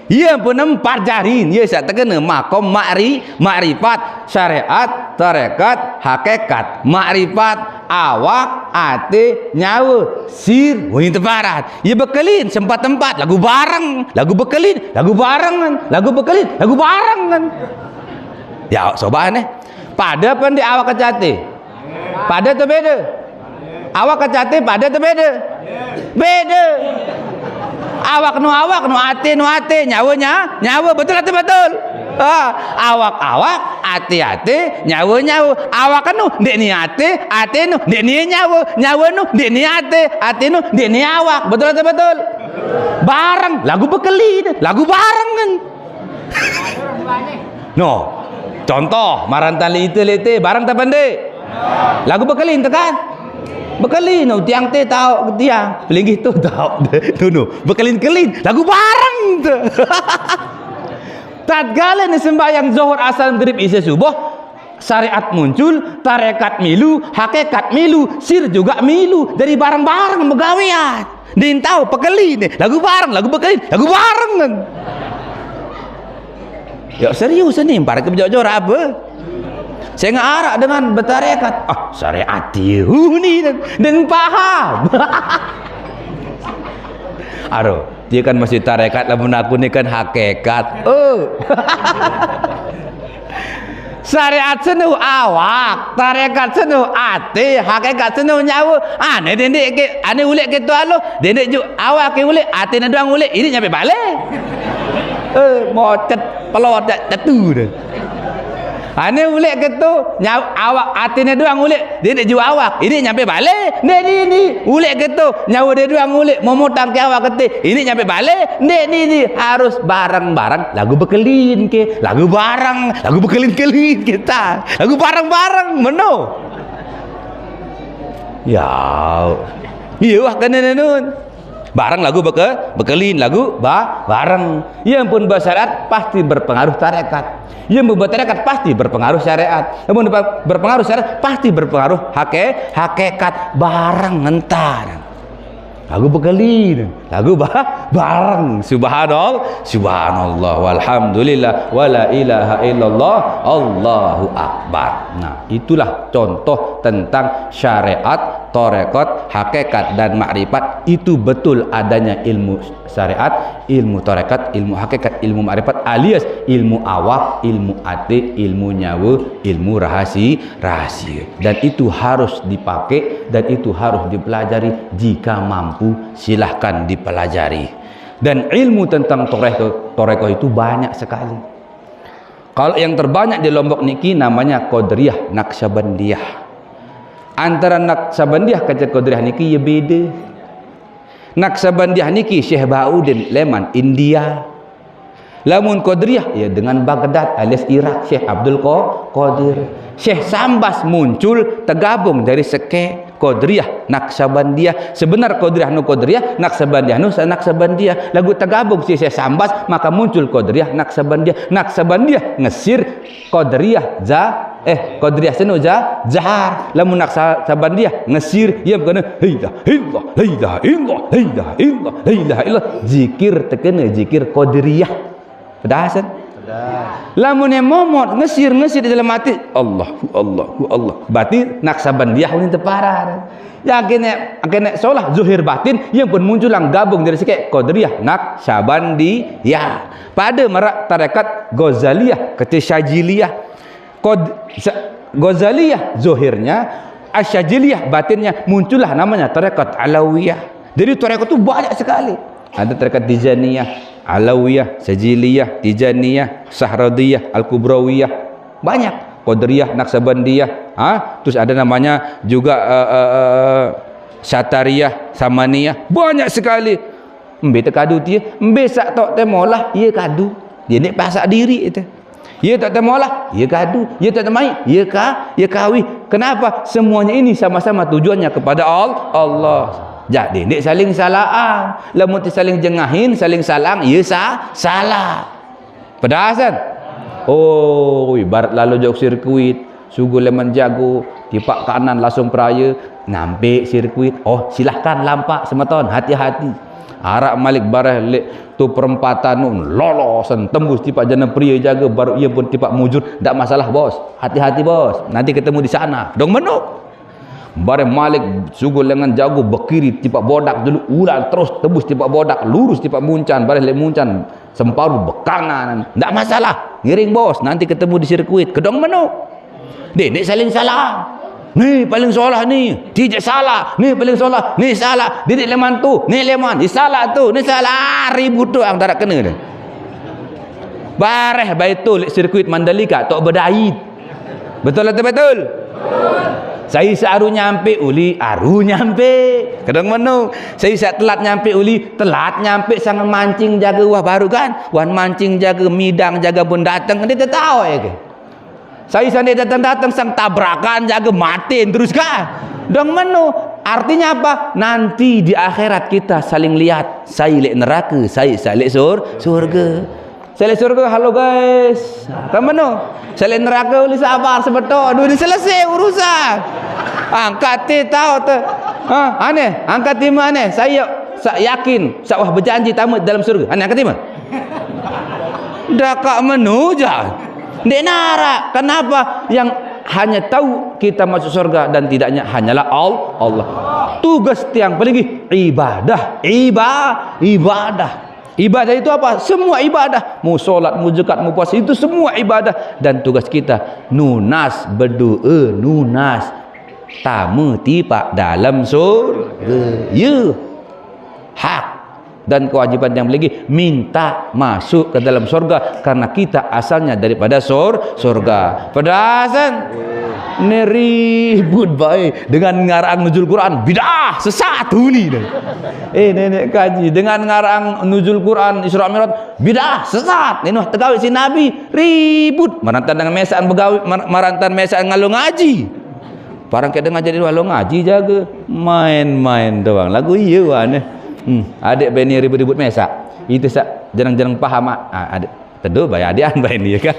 Ia pun empat jarin, ia sak terkena makom makrifat, syariat, tarekat, hakikat, makrifat, awak, ate, nyawa, sir, wih teparat. Ia bekelin sempat tempat lagu bareng, lagu bekelin, lagu barengan, lagu bekelin, lagu barengan. Ya, sobaan pada pun di awak kecate. Pada tu beda. Awak kecate pada tu beda. Beda. Awak nu ate, nyawa, betul atau betul? Awak, ate, nyawa. Awak kan nu, dek ni ate nu, dek ni nyawa nu, dek ni ate nu, dek ni awak, betul atau betul? Bareng, lagu bekelin, lagu bareng kan? No, contoh, marantali itu lete, bareng tak pandai? Lagu bekelin tekan? Bekelin, tiang teh tahu tiang, pelinggi tu tahu, tu bekelin lagu bareng tu. Tatkala ni sembahyang zuhur asar maghrib isya subuh, syariat muncul, tarekat milu, hakikat milu, sir juga milu, dari bareng-bareng begawean. Din tahu bekelin, lagu bareng, lagu bekelin, lagu bareng kan. Ya serius ni, para kebejor apa? Saya ngarak dengan bertarekat. Syariat ni dan paham. Aduh, dia kan masih tarekat lah, aku ni kan hakikat. Syariat senu awak, tarekat senu ate, hakikat senu nyawa. Ane dendek ke, ane ulek ke tu alo, dendek ju awak ke ulek, ate na doang ulek, ini nyampe balik. Mau pelot jatuh dah. Ane ulek ke tu, awak hatinya doang ulek, dia nak jual awak, ini nyampe balik. Ni ulek ke tu, nyawa dia doang ulek, memotang ke awak kete, ini nyampe balik. Ni harus bareng-bareng, lagu bekelin ke, lagu bareng, lagu bekelin-kelin kita, lagu bareng-bareng, meno. Ya, iya wah kena nun. Bareng lagu bekelin, lagu bareng. Yang pun bersyarat pasti berpengaruh tarekat. Yang bertarekat pasti berpengaruh syariat. Yang berpengaruh syariat pasti berpengaruh hakikat bareng entar. Lagu bekelin, lagu bareng. Subhanallah walhamdulillah wala ilaha illallah Allahu akbar. Nah, itulah contoh tentang syariat, tarekat, hakikat dan makrifat. Itu betul adanya ilmu syariat, ilmu tarekat, ilmu hakikat, ilmu makrifat alias ilmu awak, ilmu ate, ilmu nyawa, ilmu rahasia. Dan itu harus dipakai dan itu harus dipelajari. Jika mampu silahkan dipelajari. Dan ilmu tentang tarekat itu banyak sekali. Kalau yang terbanyak di Lombok niki namanya Qadariyah Naqsabandiyah. Antara Naqsabandiyah ke Qadariyah niki ya beda. Naqsabandiyah niki Syekh Baudin Leman India. Lamun Qadariyah ya dengan Baghdad alias Irak Syekh Abdul Qadir. Syekh Sambas muncul tergabung dari seke Qadariyah Naqsabandiyah. Sebenar Qadariyah nu Qadariyah, Naqsabandiyah nu Naqsabandiyah. Lagu tergabung si Syekh Sambas maka muncul Qadariyah Naqsabandiyah. Naqsabandiyah ngesir Qadariyah Qadariyah senu zahar. Lamun Naqsabandiyah ngesir ia bukan la ilaha illallah zikir terkena zikir Qadariyah. Pedasan? Lamun yang momot ngesir di dalam hati Allah. Berarti Naqsabandiyah ini teparan. Yang kena solah zuhir batin yang pun muncul yang gabung dari sikit Qadariyah Naqsabandiyah. Pada merak tarekat Ghazaliyah kata Syajiliyah. Ghazaliyah zuhirnya, Asyajiliyah batinnya, muncullah namanya tarekat Alawiyah. Jadi tarekat itu banyak sekali. Ada tarekat Tijaniyah, Alawiyah, Sajiliyah, Tijaniyah, Sahradiyah, Al-Kubrawiyah. Banyak. Qadariyah, Naqsabandiyah. Terus ada namanya juga Syatariyah, Samaniyah. Banyak sekali. embe tekadu dia, embe sak tok temolah, ia kadu. Dia ni pasak diri itu. Ia tak temolah, ia kadu. Ia tak temai, ia kawi. Kenapa? Semuanya ini sama-sama tujuannya kepada Allah. Jadi ni saling salah. Lamun saling jengahin, saling salang, ia salah. Pedas kan? Oh, ibarat lalu jauh sirkuit, sugu lemon jago, tipak kanan langsung peraya, nampak sirkuit. Oh, silahkan lampak semeton, hati-hati. Harap malik barah lek tu perempatan tu lolosan tembus tipak jana pria jaga baru ia pun tipak mujur, tak masalah bos. Hati-hati bos, nanti ketemu di sana. Dong menuk. Barang malik sugu lengan jago berkiri tipak bodak dulu ulang terus tembus tipak bodak lurus tipak muncan barang lek muncan semparuh bekanan, tak masalah. Ngiring bos, nanti ketemu di sirkuit. Kedong menuk. Dek saling salah. Ni paling salah ni, tidak salah. Ni paling salah, ni salah. Didik leman tu, ni leman, ni salah tu, ni salah. Ribut tu ang tak kena dah. Bareh baitul sirkuit Mandalika tok berdait. Betul atau betul? Saya searu nyampe uli, aru nyampe. Kadang mana? Saya telat nyampe uli, telat nyampe sangat mancing jaga wah baru kan? Wan mancing jaga midang jaga pun datang, dia tak tahu ya ke? Saya sendiri datang-datang sang tabrakan jaga matiin terus kan. Dong menu artinya apa? Nanti di akhirat kita saling lihat. Saya lek neraka, saya lek surga. Saya lek surga, halo guys. Kamu menu? Saya lek neraka uli sabar sebetul. Duit selesai urusan. Angkat tahu tu. Aneh, angkat timah aneh. Saya yakin, sawah berjanji tamat dalam surga. Aneh angkat timah. Dah kak menu je. Dek nara. Kenapa? Yang hanya tahu kita masuk surga dan tidaknya hanyalah Allah. Tugas tiang paling ibadah. Ibadah itu apa? Semua ibadah. Mu solat, mu zakat, mu puasa itu semua ibadah. Dan tugas kita nunas berdoa, nunas tamu tipak dalam surga. Ya. Hak. Dan kewajiban yang lagi minta masuk ke dalam surga karena kita asalnya daripada surga. Pedasan ni ribut baik dengan ngarang nuzul Quran bidah sesat ni dah. Nenek kaji dengan ngarang nuzul Quran Isra Mi'raj bidah sesat. Ni noh tegawi si Nabi ribut marantan dengan mesaan begawi marantan mesaan ngalu ngaji. Parang ke dengar jadi walau ngaji jaga main-main doang lagu iya wan. Adik bini ribut-ribut mesak. Itu jarang-jarang paham adik. Tentu bayar adian bayi ni kan.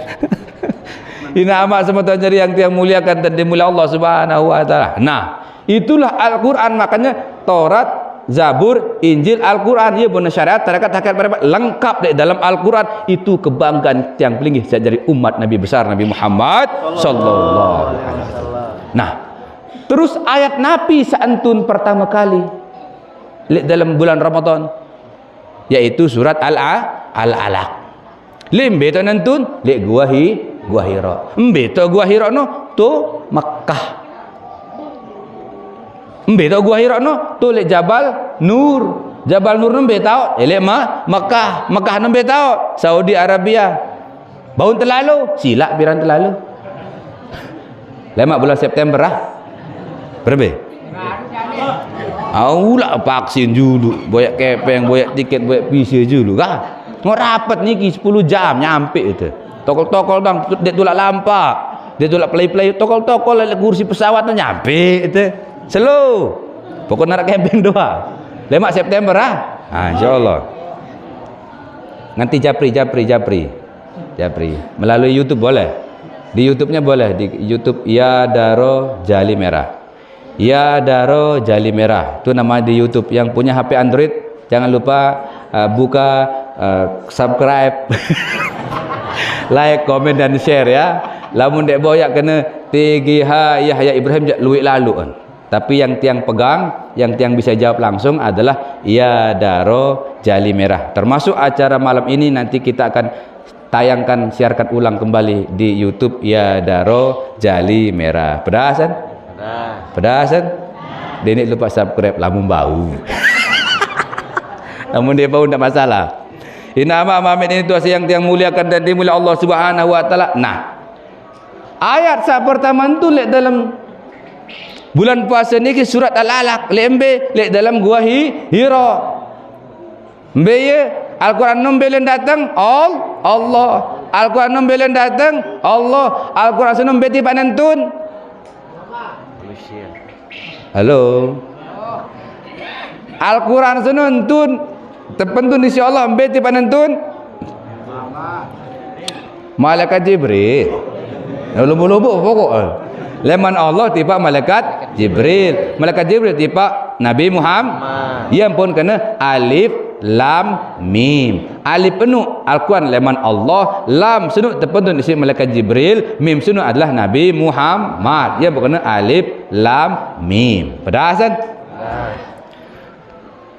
Ini amat semata jadi yang tiang muliakan dan dimulia Allah Subhanahu wa taala. Nah, itulah Al-Qur'an makanya Taurat, Zabur, Injil, Al-Qur'an ia benar syariat tarekat hakikat lengkap di dalam Al-Qur'an itu kebanggaan tiang pelinggi dari umat Nabi besar Nabi Muhammad sallallahu alaihi wasallam. Nah, terus ayat Nabi seantun pertama kali dalam bulan Ramadan yaitu surat Al-Alaq. Limbe tu nantun lek Gua Hira. Embe tu Gua Hira no tu Makkah. Embe tu Gua Hira no tu lek Jabal Nur. Jabal Nur nembe tau lek Makkah. Makkah nembe tau Saudi Arabia. Baun terlalu silap biran terlalu. Lemak bulan September berapa? Aulah vaksin dulu, boyak kepeng, boyak tiket, boyak visa dulu kan. Ngor rapat niki 10 jam nyampe itu. Tokol-tokol bang, dia tolak lampak, dia tolak play-play, tokol-tokol kursi pesawat tu nyampe itu. Slow. Pokok narak kepeng doang. Lemak September insyaallah. Nanti Japri. Melalui YouTube boleh. Di YouTube-nya boleh, di YouTube Ya Daro Jali Merah. Ya Daro Jali Merah itu nama di YouTube. Yang punya HP Android jangan lupa buka subscribe like, komen dan share ya. Lamun dek boyak kena TGH Yahya Ibrahim luik lalu kan. Tapi yang tiang pegang, yang tiang bisa jawab langsung adalah Ya Daro Jali Merah. Termasuk acara malam ini nanti kita akan tayangkan, siarkan ulang kembali di YouTube Ya Daro Jali Merah. Pedasan? Pedasan? Dia lupa subscribe lamun bau. Namun dia bau tidak masalah. Inama mamin ini tuas yang muliakan dan dimulia Allah Subhanahu wa taala. Nah, ayat pertama itu lek dalam bulan puasa ni surat Al-Alaq lembe lek dalam Gua Hira. Mbeye Al-Quran nom belen datang Allah. Al-Quran nom belen datang Allah. Al-Quran senom beti panantun. Manusia. Halo. Al-Quran senuntun terpentun insyaallah beti panantun. Malaikat Jibril. Lumbu-lumbu pokok. Leman Allah tiba malaikat Jibril. Malaikat Jibril tiba Nabi Muhammad. Yang pun kena alif lam mim. Alif penuh Al-Quran leman Allah, lam senuk terpentun isi malaikat Jibril, mim senuk adalah Nabi Muhammad. Yang pun kena alif lam mim. Pedasan?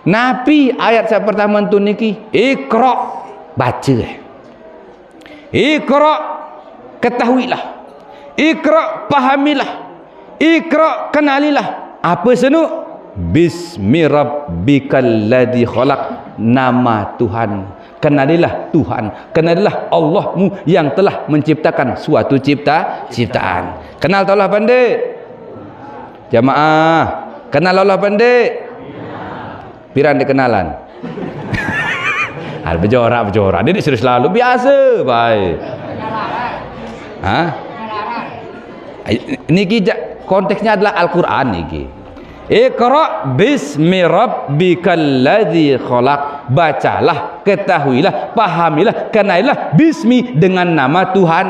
Nabi ayat yang pertama tu niki Iqra, baca. Iqra, ketahuilah. Iqra, pahamilah. Iqra, kenalilah. Apa senuk? Bismi rabbikal ladzi khalaq. Nama Tuhan. Kenalilah Tuhan. Kenalilah Allahmu yang telah menciptakan suatu ciptaan. Kenal Allah pandai? Jamaah, kenal Allah pandai? Piran dikenalan. Berjorak. Dia serius selalu biasa, baik. Niki konteksnya adalah Al-Qur'an niki. Iqra bismi rabbikal ladzi khalaq. Bacalah, ketahuilah, pahamilah, kenalilah bismi dengan nama Tuhan.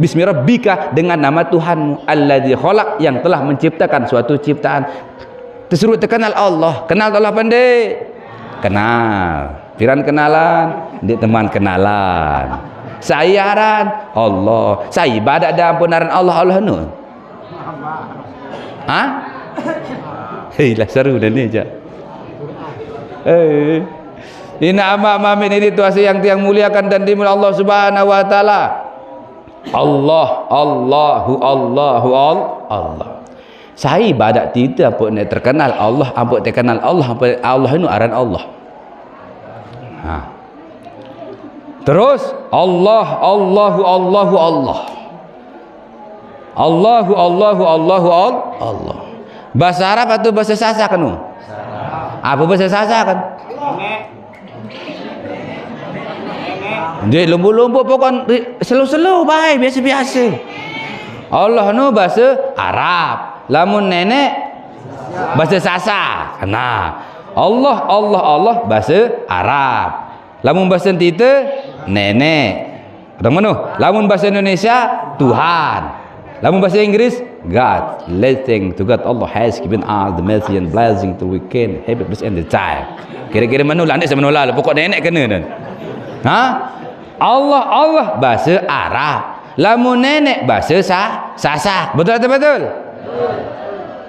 Bismi rabbika dengan nama Tuhanmu alladzi khalaq yang telah menciptakan suatu ciptaan. Tersuruh terkenal Allah. Kenal Allah pandai? Kenal. Piran kenalan, dia teman kenalan. Sayaran Allah. Saya ibadat dan ampunaran Allah nu. Hei lah seru dah ni je. Ini amak ini situasi yang tiang muliakan dan dimul Allah Subhanahu wa taala. Allahu. Saya ibadat kita apa nak terkenal Allah, apa terkenal Allah, apa Allah ini aran Allah. Terus Allah. Bahasa Arab atau bahasa Sasak kan? Apa bahasa Sasak kan? Dia lumbu-lumbu pokok selu-selu baik biasa-biasa. Allah nu bahasa Arab. Lamun nenek bahasa Sasak. Nah, Allah bahasa Arab. Lamun bahasa kita nenek. Kadang mana? Lamun bahasa Indonesia Tuhan. Lamun bahasa Inggris God. Let's thank to God. Allah has given us the mercy and blessing to we can have it in the time. Kira-kira mana lah? Anda sama nolak. Pokok nenek kena kan? Allah bahasa Arab. Lamun nenek bahasa Sasak. Betul atau betul?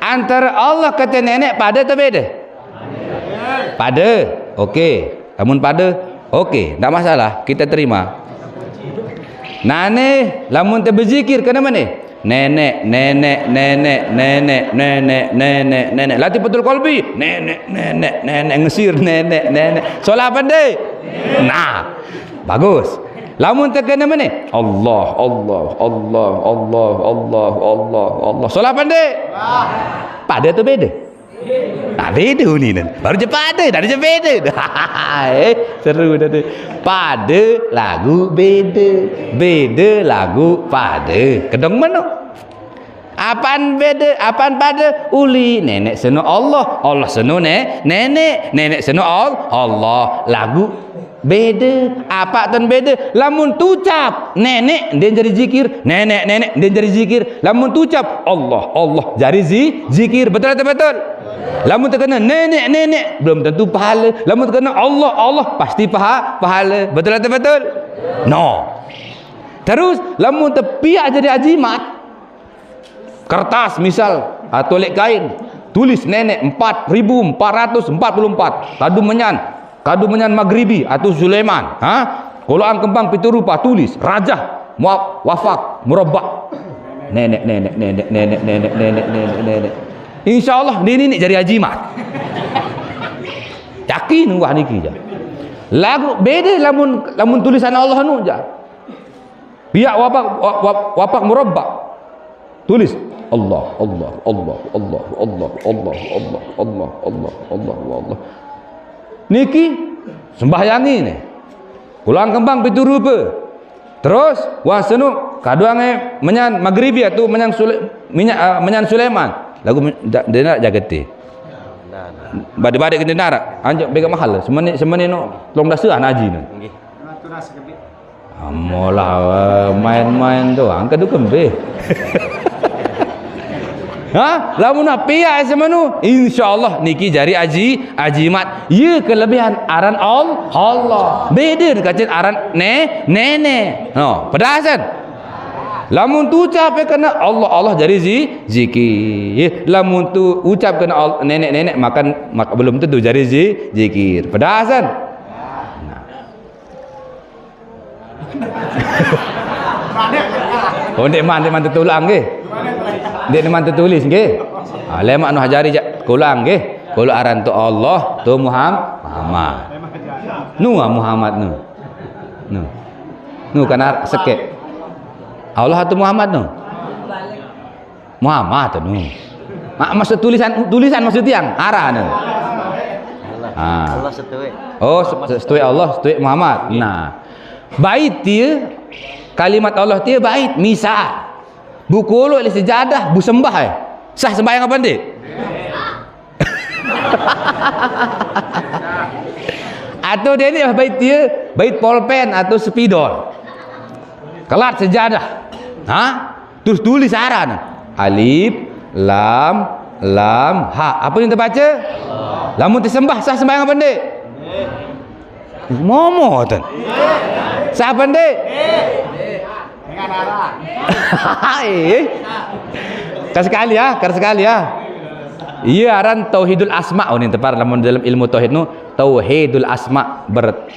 Antara Allah kata nenek pada atau beda? Pada. Okey. Lamun pada, okey, tak masalah, kita terima. Nane lamun berzikir kena mana? Nenek. Latih betul qalbi. Nenek ngesir nenek. Solat pandai. Nah, bagus. Lamun terkena mana? Allah. Solat pandai. Pada tu beda. Tak beda ni kan. Baru je pada, dah je beda. Seru dah tu. Pada lagu beda lagu pada. Kedong mana? Apaan beda, apaan pada? Uli nenek seno Allah seno nenek seno Allah. Lagu beda, apa tan beda. Lamun tucap nenek dia jadi zikir, nenek dia jadi zikir. Lamun tucap Allah jadi zikir. Betul atau betul? Lamun terkena nenek belum tentu pahala. Lamun terkena Allah pasti pahala. Betul atau betul? No. Terus lamun terpiak jadi ajimat, kertas misal atau lek kain tulis nenek 4444 kadu menyan maghribi atau Sulaiman. Kolaan kembang pitu rupa tulis rajah wafak murabbak nenek. InsyaAllah ini jadi ajimat. Yakin wah niki je. Lagu beda lamun tulisan Allah nu je. Biak wapak murabbak tulis Allah. niki sembahyangi ni. Pulang kembang pitu rupa. Terus wasenu kaduange menyan maghribi atau menyan Sulaiman. Lagu dia nak jaga ti. Badik-badik kena narak. Anjak bega mahal. Semene no tolong dah serah haji ni. Nggih. Amolah main-main tu. Angkat tu kembe. Ha? Lamun piak semanu insyaallah niki jari ajimat. Ye kelebihan aran Allah. Beda dengan aran nenek. No, pedasan. Lamun tu ucap kena Allah jari zikir. Lamun tu ucap kena nenek maka belum tentu jari zikir. Pedasan. Oh ndek man tulang ke? Ndek man tulis ke? Ah lemak nu hajari jak kulang ke? Kulo aran tu Allah, tu Muhammad. Muhammad nu. Nu kana sekek. Allah tu Muhammad nu. Muhammad tu nu. Maksud tulisan maksud tiang arah nu. Allah setuai. Oh, setuai Allah, setuai Muhammad. Nah. Bait dia kalimat Allah dia bait misal. Buku lu sejadah bu sembah sah sembahyang apa ndik? Atau dia ni bait dia bait pulpen atau spidol. Kelat sejadah. Ha? Terus tulis aran. Alif, lam, ha. Apa yang terbaca? Lamun tersembah sah sembahyang apa ndik? Momo tan. Siapa ndik? Dengan arah. Sekali ya. Iya aran tauhidul asma ni tepar dalam ilmu tauhid nu tauhidul asma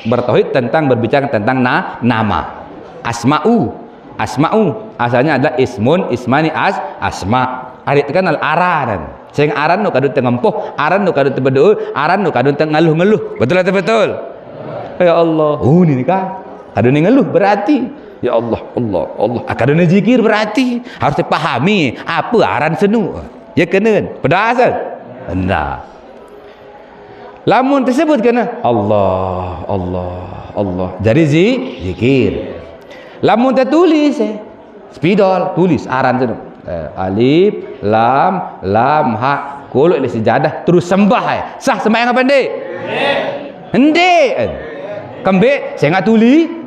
bertauhid tentang berbicara tentang nama. Asma'u asalnya adalah ismun ismani asma. Ari tekan al aran. Sing aran nu kadut tengempuh, aran nu kadut berdoa, aran nu kadut ngeluh-ngeluh. Betul atau betul? Ya Allah. Oh ni kan. Kadun ngeluh berarti ya Allah. Kadun zikir berarti harus dipahami apa aran senu. Ya kena pedasan. Nah. Lamun tersebut kena Allah. Jadi zikir. Lamun tertulis spidol tulis aran senu. Alif, lam, ha. Kulo ile sejadah terus sembah sah sembahyang apa ndik? Ndik. Kembik saya nak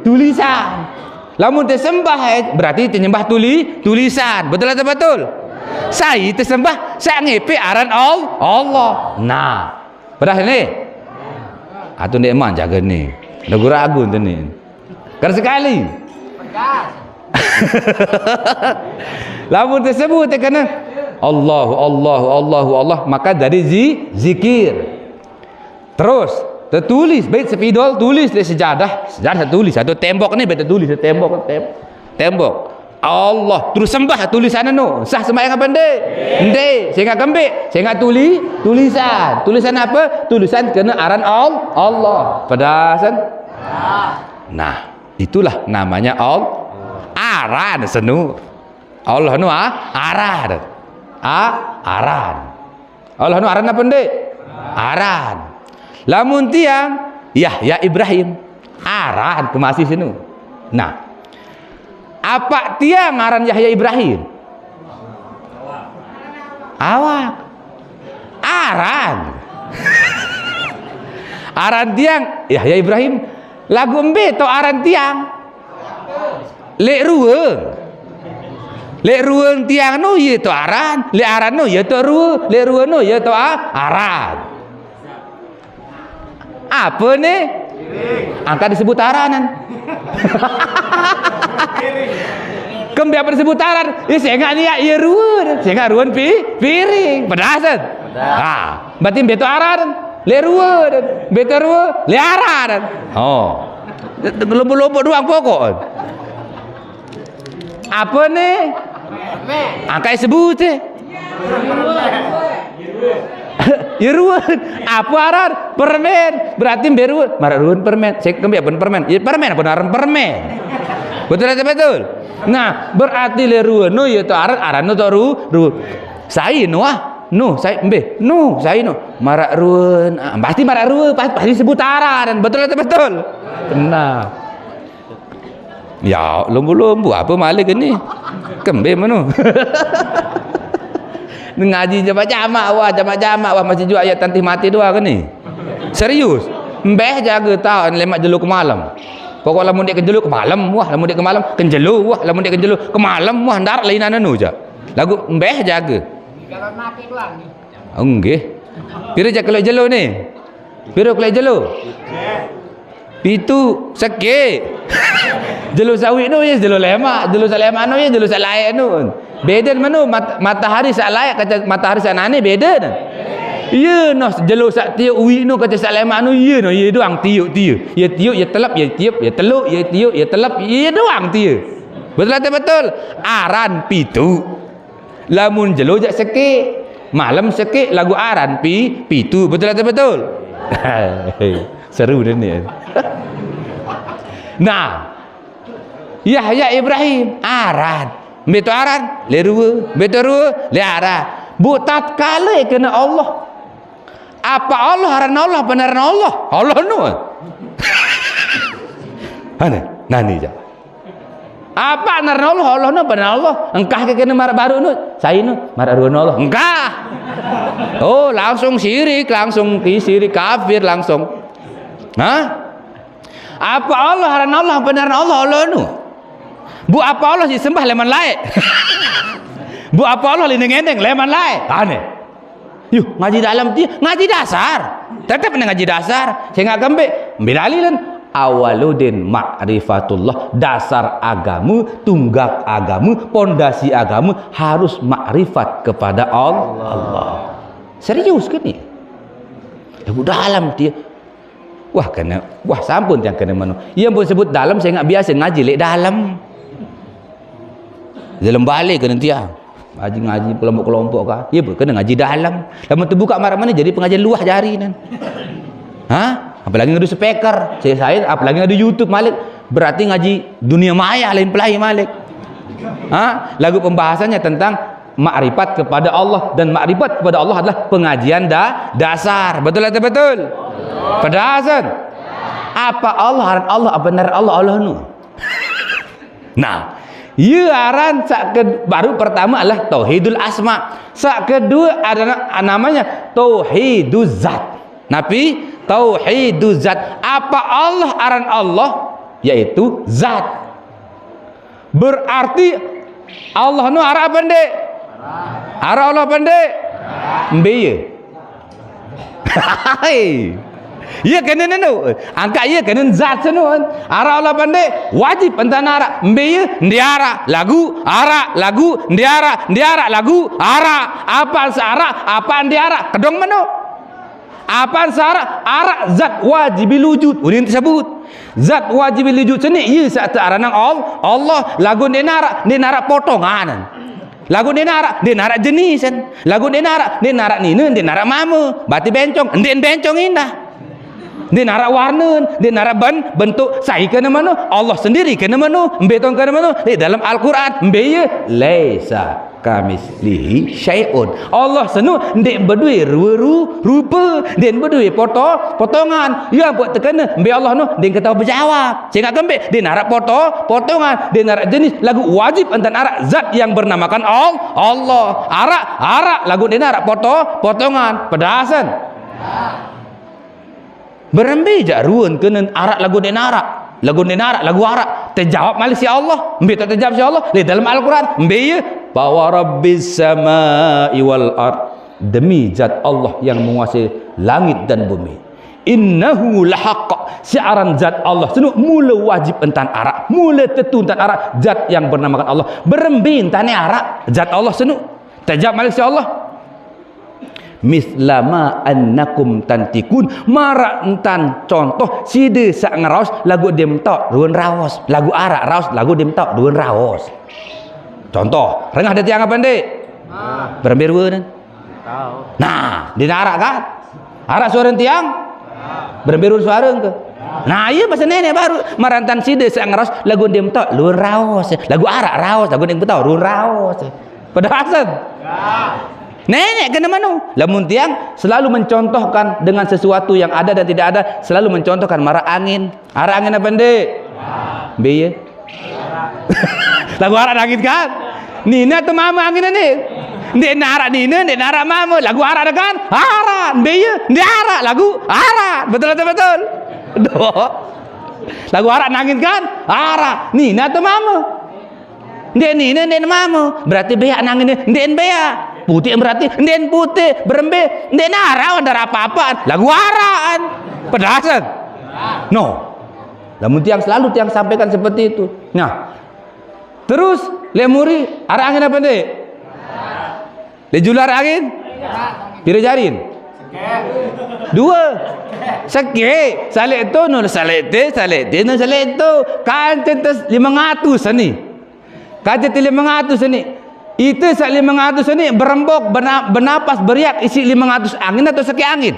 tulisan. Lamun tersembah berarti menyembah tulisan. Betul atau betul? Saya tersembah saya ngepek aran Allah. Nah, pedah ni. Atau ndek man jaga ni. Lagu ragu tu ni. Kan sekali. Lamun tersebut kena Allah maka dari zikir. Terus tertulis bait spidol tulis di sejadah tulis atau tembok ni bait tulis di tembok Allah terus sembah tulisan anu sah sembahyang apa ndek saya kembik saya tulisan apa tulisan kena aran Allah pedasan. Nah itulah namanya aran senu Allah nu aran Allah nu aran apa ndek aran. Lamun tiang Yahya Ibrahim aran kemasih sinu. Nah apa tiang aran Yahya Ibrahim? Awak aran aran tiang Yahya Ibrahim lagu embe to aran tiang lek ruang tiang nu ye to aran lek aran nu ye to ruang lek ruang nu ye to aran. Apa ni? Angka disebut aranan. Kembali apa disebut aran? Ya saya enggak niat ya ruan. Saya enggak ruan piring. Pedasan. Ah, berarti beto aran. Le ruan. Beto ruan. Le aran. Oh. Lombok doang pokok. Apa ni? Angka disebut ya ruan apa aran permen berarti beruan maruan permen saya kembali apa permen ya permen apa aran permen betul atau betul. Nah berarti le ruan no ya to aran no to ru saya no Nu saya embe nu saya nu marak ruan pasti marak ruan pasti sebut arah dan betul atau betul benar ya lumbu-lumbu apa malik ni kembe manu ngaji jamak-jamak wah masih juga ayat tantih mati dua kan ni serius mbeh jaga tahu lemak jeluk ke malam pokok lamun dia ke jeluk ke malam wah lamun dia ke malam kenjelu wah lamun dia kenjelu ke malam wah ndar lainan anu je lagu mbeh jaga Kalau mati doang nih. Enggih. Pira jak kalau jelo ni? Pira kalau jelo? Pitu seke. Jelo sawit tu ya jelo lemak, jelo salemak anu ya jelo salai anu. Beda manu matahari sak layak kata matahari sak nane beda dah. Ya noh jelo sak tiup uwi nu kata sak lemak anu ya noh ya doang tiup. Ya tiup ya telap ya tiup ya teluk ya tiup ya telap ya doang tiup. Betul tak betul? Aran pitu. Lamun jelo jak seke malam seke lagu aran pitu betul atau betul seru dah ni nah Yahya Ibrahim aran beto aran lerua beto rua le aran bu tatkala kena Allah apa Allah aran Allah benar Allah nu ana nani je apa narna Allah nu benar Allah engkah ke kena marah baru nu saya nu marah dua Allah engkah oh langsung syirik langsung syirik kafir langsung apa Allah haran Allah benar Allah nu bu apa Allah disembah leman lain bu apa Allah lindeng-endeng leman lain aneh yuk ngaji dalam dia ngaji dasar tetap ngaji dasar saya nggak kembali bilalilan awaludin ma'rifatullah dasar agamu tunggak agamu pondasi agamu harus makrifat kepada Allah serius kan ni dalam dia wah sampun yang kena mana yang pun sebut dalam saya nggak biasa ngaji lek dalam balik kena dia ngaji kelompok-kelompok kah ya kena ngaji dalam lama terbuka mana jadi pengajian luah jari nan apalagi ngadu speaker saya apalagi ngadu YouTube malik berarti ngaji dunia maya lain pelai malik lagu pembahasannya tentang makrifat kepada Allah dan makrifat kepada Allah adalah pengajian dasar betul atau betul pedasan apa Allah benar Allah nu nah aran baru pertama adalah tauhidul asma sak kedua ada namanya tauhiduz zat nabi tauhiduz zat apa Allah aran Allah yaitu zat berarti Allah nu arah pendek arah Allah pendek mbeye iya kena nenu angka iya kena zat senuan arah Allah pendek wajib antara arah mbeye ndiara lagu ndiara lagu arah apa searah apa ndiara kedong menu apa sarah arak zat wajibil wujud ulin tersebut zat wajibil wujud sini ieu satu aranang Allah lagu denara potongan lagu denara jenisan lagu denara nina denara mama bati bencong bencong indah denara warna denara bentuk sai kana mana Allah sendiri kana mana betong kana mana di dalam Al-Qur'an mbeye laisa kamislihi syai'un Allah senu ndek berdua rupa dan berdua potongan yang buat terkena mbe Allah nu dia kata berjawab saya nak kembali dia narak potongan dia narak jenis lagu wajib antara arak zat yang bernamakan Allah arak lagu dia narak potongan pedasan berembe jak ruan kena arak lagu dia narak lagu arak terjawab malik si Allah mbe tak terjawab si Allah di dalam Al-Quran mbe ya bahwa rabbis samai wal ard demi zat Allah yang menguasai langit dan bumi innahu lahaq siaran zat Allah senu mula wajib entan arak mula tentu entan arak zat yang bernamakan Allah berembe entane arak zat Allah senu terjawab malik si Allah mislama annakum tantikun marak entan contoh side sak ngeraos lagu dem tok ruan raos lagu arak raos lagu dem tok ruan raos contoh rengah ada tiang apa ndek berembe ruan nah di arak kan arak suara tiang berembe ruan suara ke nah iya bahasa nenek baru marantan side sak ngeraos lagu dem tok ruan raos lagu arak raos lagu dem tok ruan raos pedasan Nenek kena mano. Lamun tiang selalu mencontohkan dengan sesuatu yang ada dan tidak ada, selalu mencontohkan mara angin. Ara angin apa ndek? Be ya. Lagu ara angin kan? Nina atau mama angin ni? Ndek nara nina, ndek nara mama. Lagu ara kan? Ara, be ya. Ndek ara, lagu ara. Betul atau betul? Doh. Lagu ara angin kan? Ara, nina atau mama? Ndek nina, ndek mama. Berarti be angin ndek be ya. Putih berarti ndek putih, berembe ndek nara ndara apa-apaan. Lagu araan. Pedasan. No. Namun tiang selalu tiang sampaikan seperti itu. Nah, terus lemuri arah angin apa ndek? Lejular angin? Pira jarin? Dua. Seke. Salek itu nol salek te nol salek itu. Kancen tes 500 ni. Kancen 500 ni. Itu sak 500 ni berembok, bernapas, beriak isi 500 angin atau seki angin?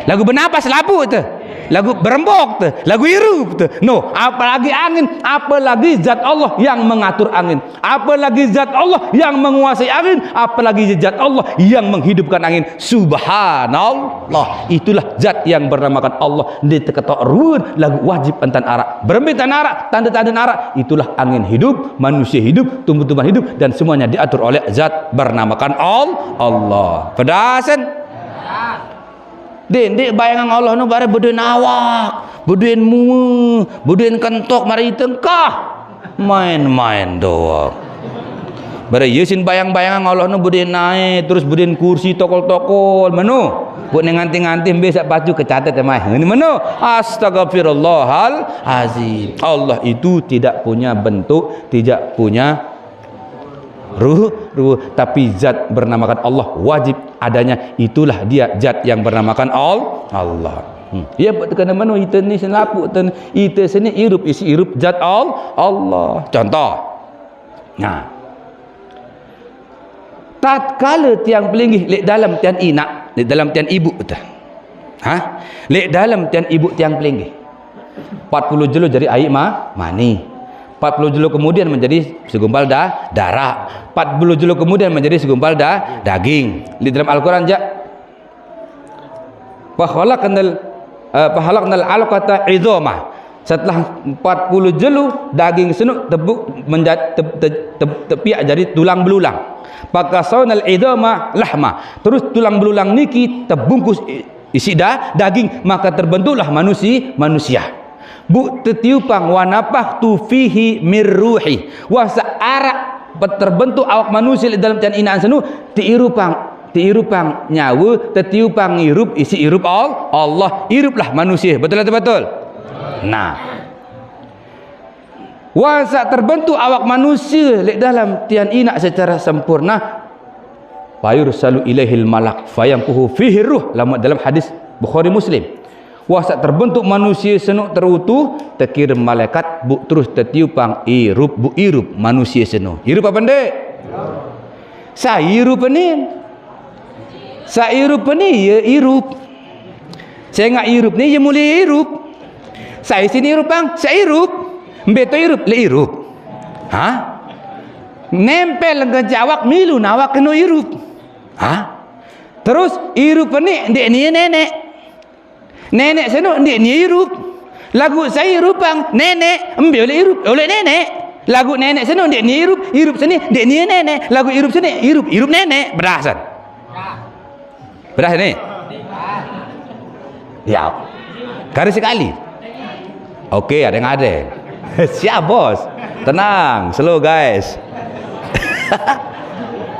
Lagu bernapas lapu tu. Lagu berembok tu, lagu hirup tu. No, apalagi angin, apalagi zat Allah yang mengatur angin, apalagi zat Allah yang menguasai angin, apalagi zat Allah yang menghidupkan angin. Subhanallah. Itulah zat yang bernamakan Allah. Dia terketok ruun lagu wajib antan arak. Berembitan arak, tanda-tanda arak. Itulah angin hidup, manusia hidup, tumbuh-tumbuhan hidup, dan semuanya diatur oleh zat bernamakan Allah. Pedasan. Dek bayangan Allah nu bare beduin awak, beduin mu, beduin kentok mari tengkah. Main-main doang. Bare yesin bayang-bayangan Allah nu beduin naik, terus beduin kursi tokol-tokol, menu. Buat nganti-nganti besok pacu kecatat mah. Ini menu. Astagfirullahal azim. Allah itu tidak punya bentuk, tidak punya ruh, tapi zat bernamakan Allah wajib adanya. Itulah dia zat yang bernamakan Allah. Ya kena mana kita ni selapu kita sini irup isi irup zat Allah. Contoh. Nah. Tatkala tiang pelinggih lek dalam tiang inak, lek dalam tiang ibu betul. Ha? Lek dalam tiang ibu tiang pelinggih. 40 jelo jadi air mani. 40 jelo kemudian menjadi segumpal darah. 40 jelo kemudian menjadi segumpal daging. Di dalam Al-Quran ja pahalaknal alaqata idhama. Setelah 40 jelo daging senuk tebuk menjadi tepiak jadi tulang belulang. Pakasawnal idhama lahma. Terus tulang belulang niki terbungkus isi daging, maka terbentuklah manusia. Bu tetiupang wa nafakhtu fihi mir ruhi wa sa'ara terbentuk awak manusia di dalam tian inaan senu tiirupang nyawa tetiupang irup isi irup Allah iruplah manusia. Betul atau betul? Nah, wa sa terbentuk awak manusia di dalam tian inak secara sempurna fayur salu ilaihil malak fayamkuhu fihi ruh dalam hadis Bukhari Muslim. Wasa terbentuk manusia senuk terutuh terkirim malaikat bu terus tertiupang irup manusia senuk. Irup apa ndek? Sairup ni. Sairup ni ya irup. Saya ngak irup ni ya mulai irup. Saya sini irup bang, saya irup. Beto irup, le irup. Ha? Nempel ke jawak milu nawak kena irup. Ha? Terus irup ni ndek ni nenek. Nenek senuk ndik ni irup. Lagu saya irupang nenek ambil oleh nenek. Lagu nenek senuk ndik ni irup sini ndik ni nenek. Lagu irup sini irup nenek. Berasan. Berasan ni. Ya. Kali sekali. Okey, ada yang ada. Siap bos. Tenang, slow guys.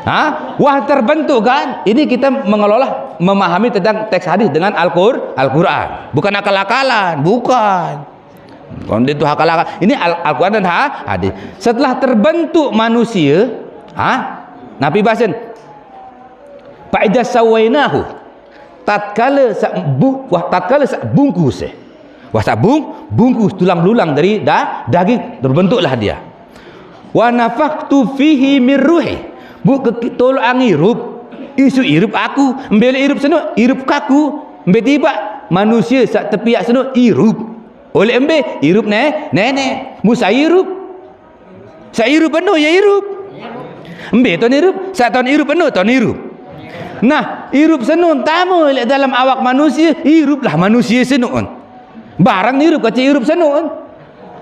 Ha? Wah terbentuk kan? Ini kita mengelola, memahami tentang teks hadis dengan Al-Quran. Bukan akal-akalan, bukan. Kalau itu akal-akalan. Ini Al-Quran dan hadis. Setelah terbentuk manusia, Nabi bahasan, fa'idha sawainahu. Tatkala bungkus. Bungkus tulang belulang dari daging terbentuklah dia. Wa nafakhtu fihi min ruhi. Bu tolong irup isu irup aku mbele irup seno irup kaku mbe tiba manusia sak tepiak seno irup oleh embe irup nenek musa irup sa irup penuh ya irup mbe ton irup sak ton irup penuh ton irup Nah, hirup senun tamu dalam awak manusia, hiruplah manusia senun. Barang hirup kecil hirup senun.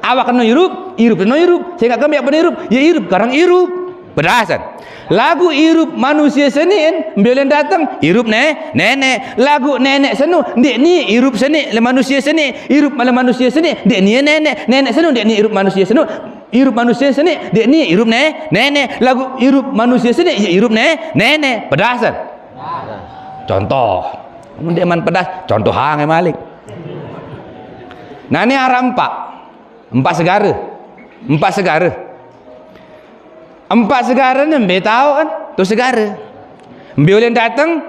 Awak kena hirup kena hirup. Saya enggak kami apa hirup? Ya hirup, karang hirup. Pedasan. Lagu hirup manusia senin, beliau datang hirup nenek. Lagu nenek senu, dek ni hirup seni, le manusia seni, hirup malah manusia seni, dek ni nenek senu, dek ni hirup manusia senu. Hirup manusia seni, dek ni hirup nenek. Lagu hirup manusia seni, ya hirup nenek. Pedasan. Contoh, dia man pedas, contoh hang Malik. Nah ini arah empat segara. Empat segara ni ambil tahu kan, tu segara. Ambil datang,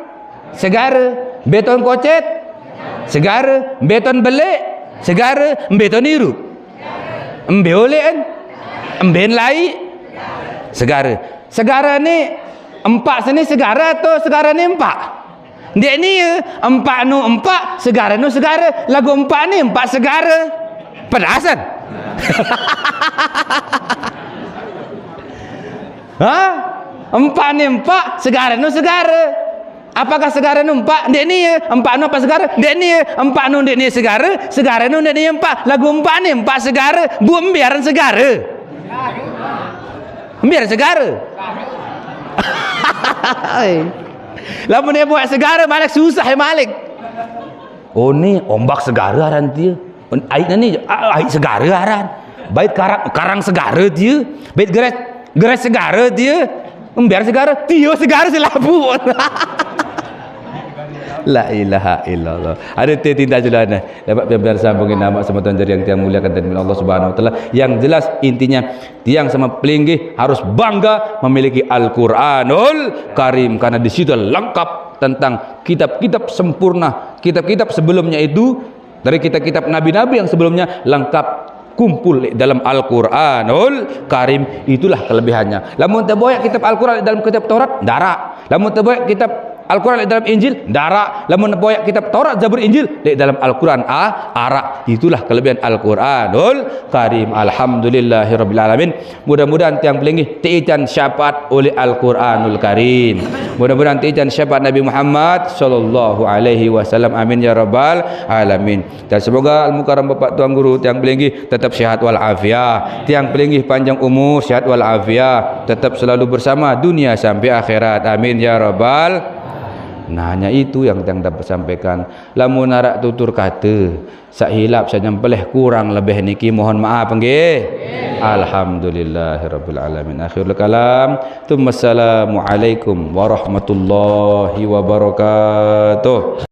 segara. Beton kocet, segara. Beton belik, segara. Beton hirup, ambil kan, ambil lain, segara. Segara ni empat sini segara atau segara ni empat? Dia ni empat nu empat, segara nu segara. Lagu empat ni empat segara. Pedasan. Ha? Empat ni empat, segara nu segara. Apakah segara nu empat? Dia ni empat nu apa segara? Dia ni empat nu dia ni segara, segara nu dia ni empat. Lagu empat ni empat segara. Buat biaran segara. Biaran segara. Lama dia buat segara Malik susah Malik. Oh ni ombak segara aran dia. Air ni air segara aran. Bait karang segara dia. Bait geras segara dia. Biar segara, tio segara selabu. La ilaha illallah. Ada tinta jelana dapat biar sambungin nama sama tuan jari yang tiang muliakan dan Allah Subhanahu wa taala. Yang jelas intinya tiang sama pelinggih harus bangga memiliki Al-Qur'anul Karim karena di situ lengkap tentang kitab-kitab sempurna. Kitab-kitab sebelumnya itu dari kitab-kitab nabi-nabi yang sebelumnya lengkap kumpul dalam Al-Qur'anul Karim. Itulah kelebihannya. Lamun terboyak kitab Al-Qur'an dalam kitab Taurat, darak. Lamun terboyak kitab Al-Quran dalam Injil, darak. Lamun boyak kitab Taurat, Zabur, Injil dalam Al-Quran, arak. Itulah kelebihan Al-Quranul Karim. Alhamdulillahirabbil alamin. Mudah-mudahan tiang pelinggih tiican syafaat oleh Al-Quranul Karim. Mudah-mudahan tiican syafaat Nabi Muhammad sallallahu alaihi wasallam. Amin ya rabbal alamin. Dan semoga al-mukarram Bapak Tuan Guru tiang pelinggih tetap sihat wal afiah. Tiang pelinggih panjang umur, sihat wal afiah, tetap selalu bersama dunia sampai akhirat. Amin ya rabbal. Nah hanya itu yang dapat sampaikan. Lamun narak tutur kata sak hilap sak nyempelih kurang lebih niki mohon maaf nggih. Alhamdulillahirabbil alamin. Akhirul kalam. Assalamualaikum warahmatullahi wabarakatuh.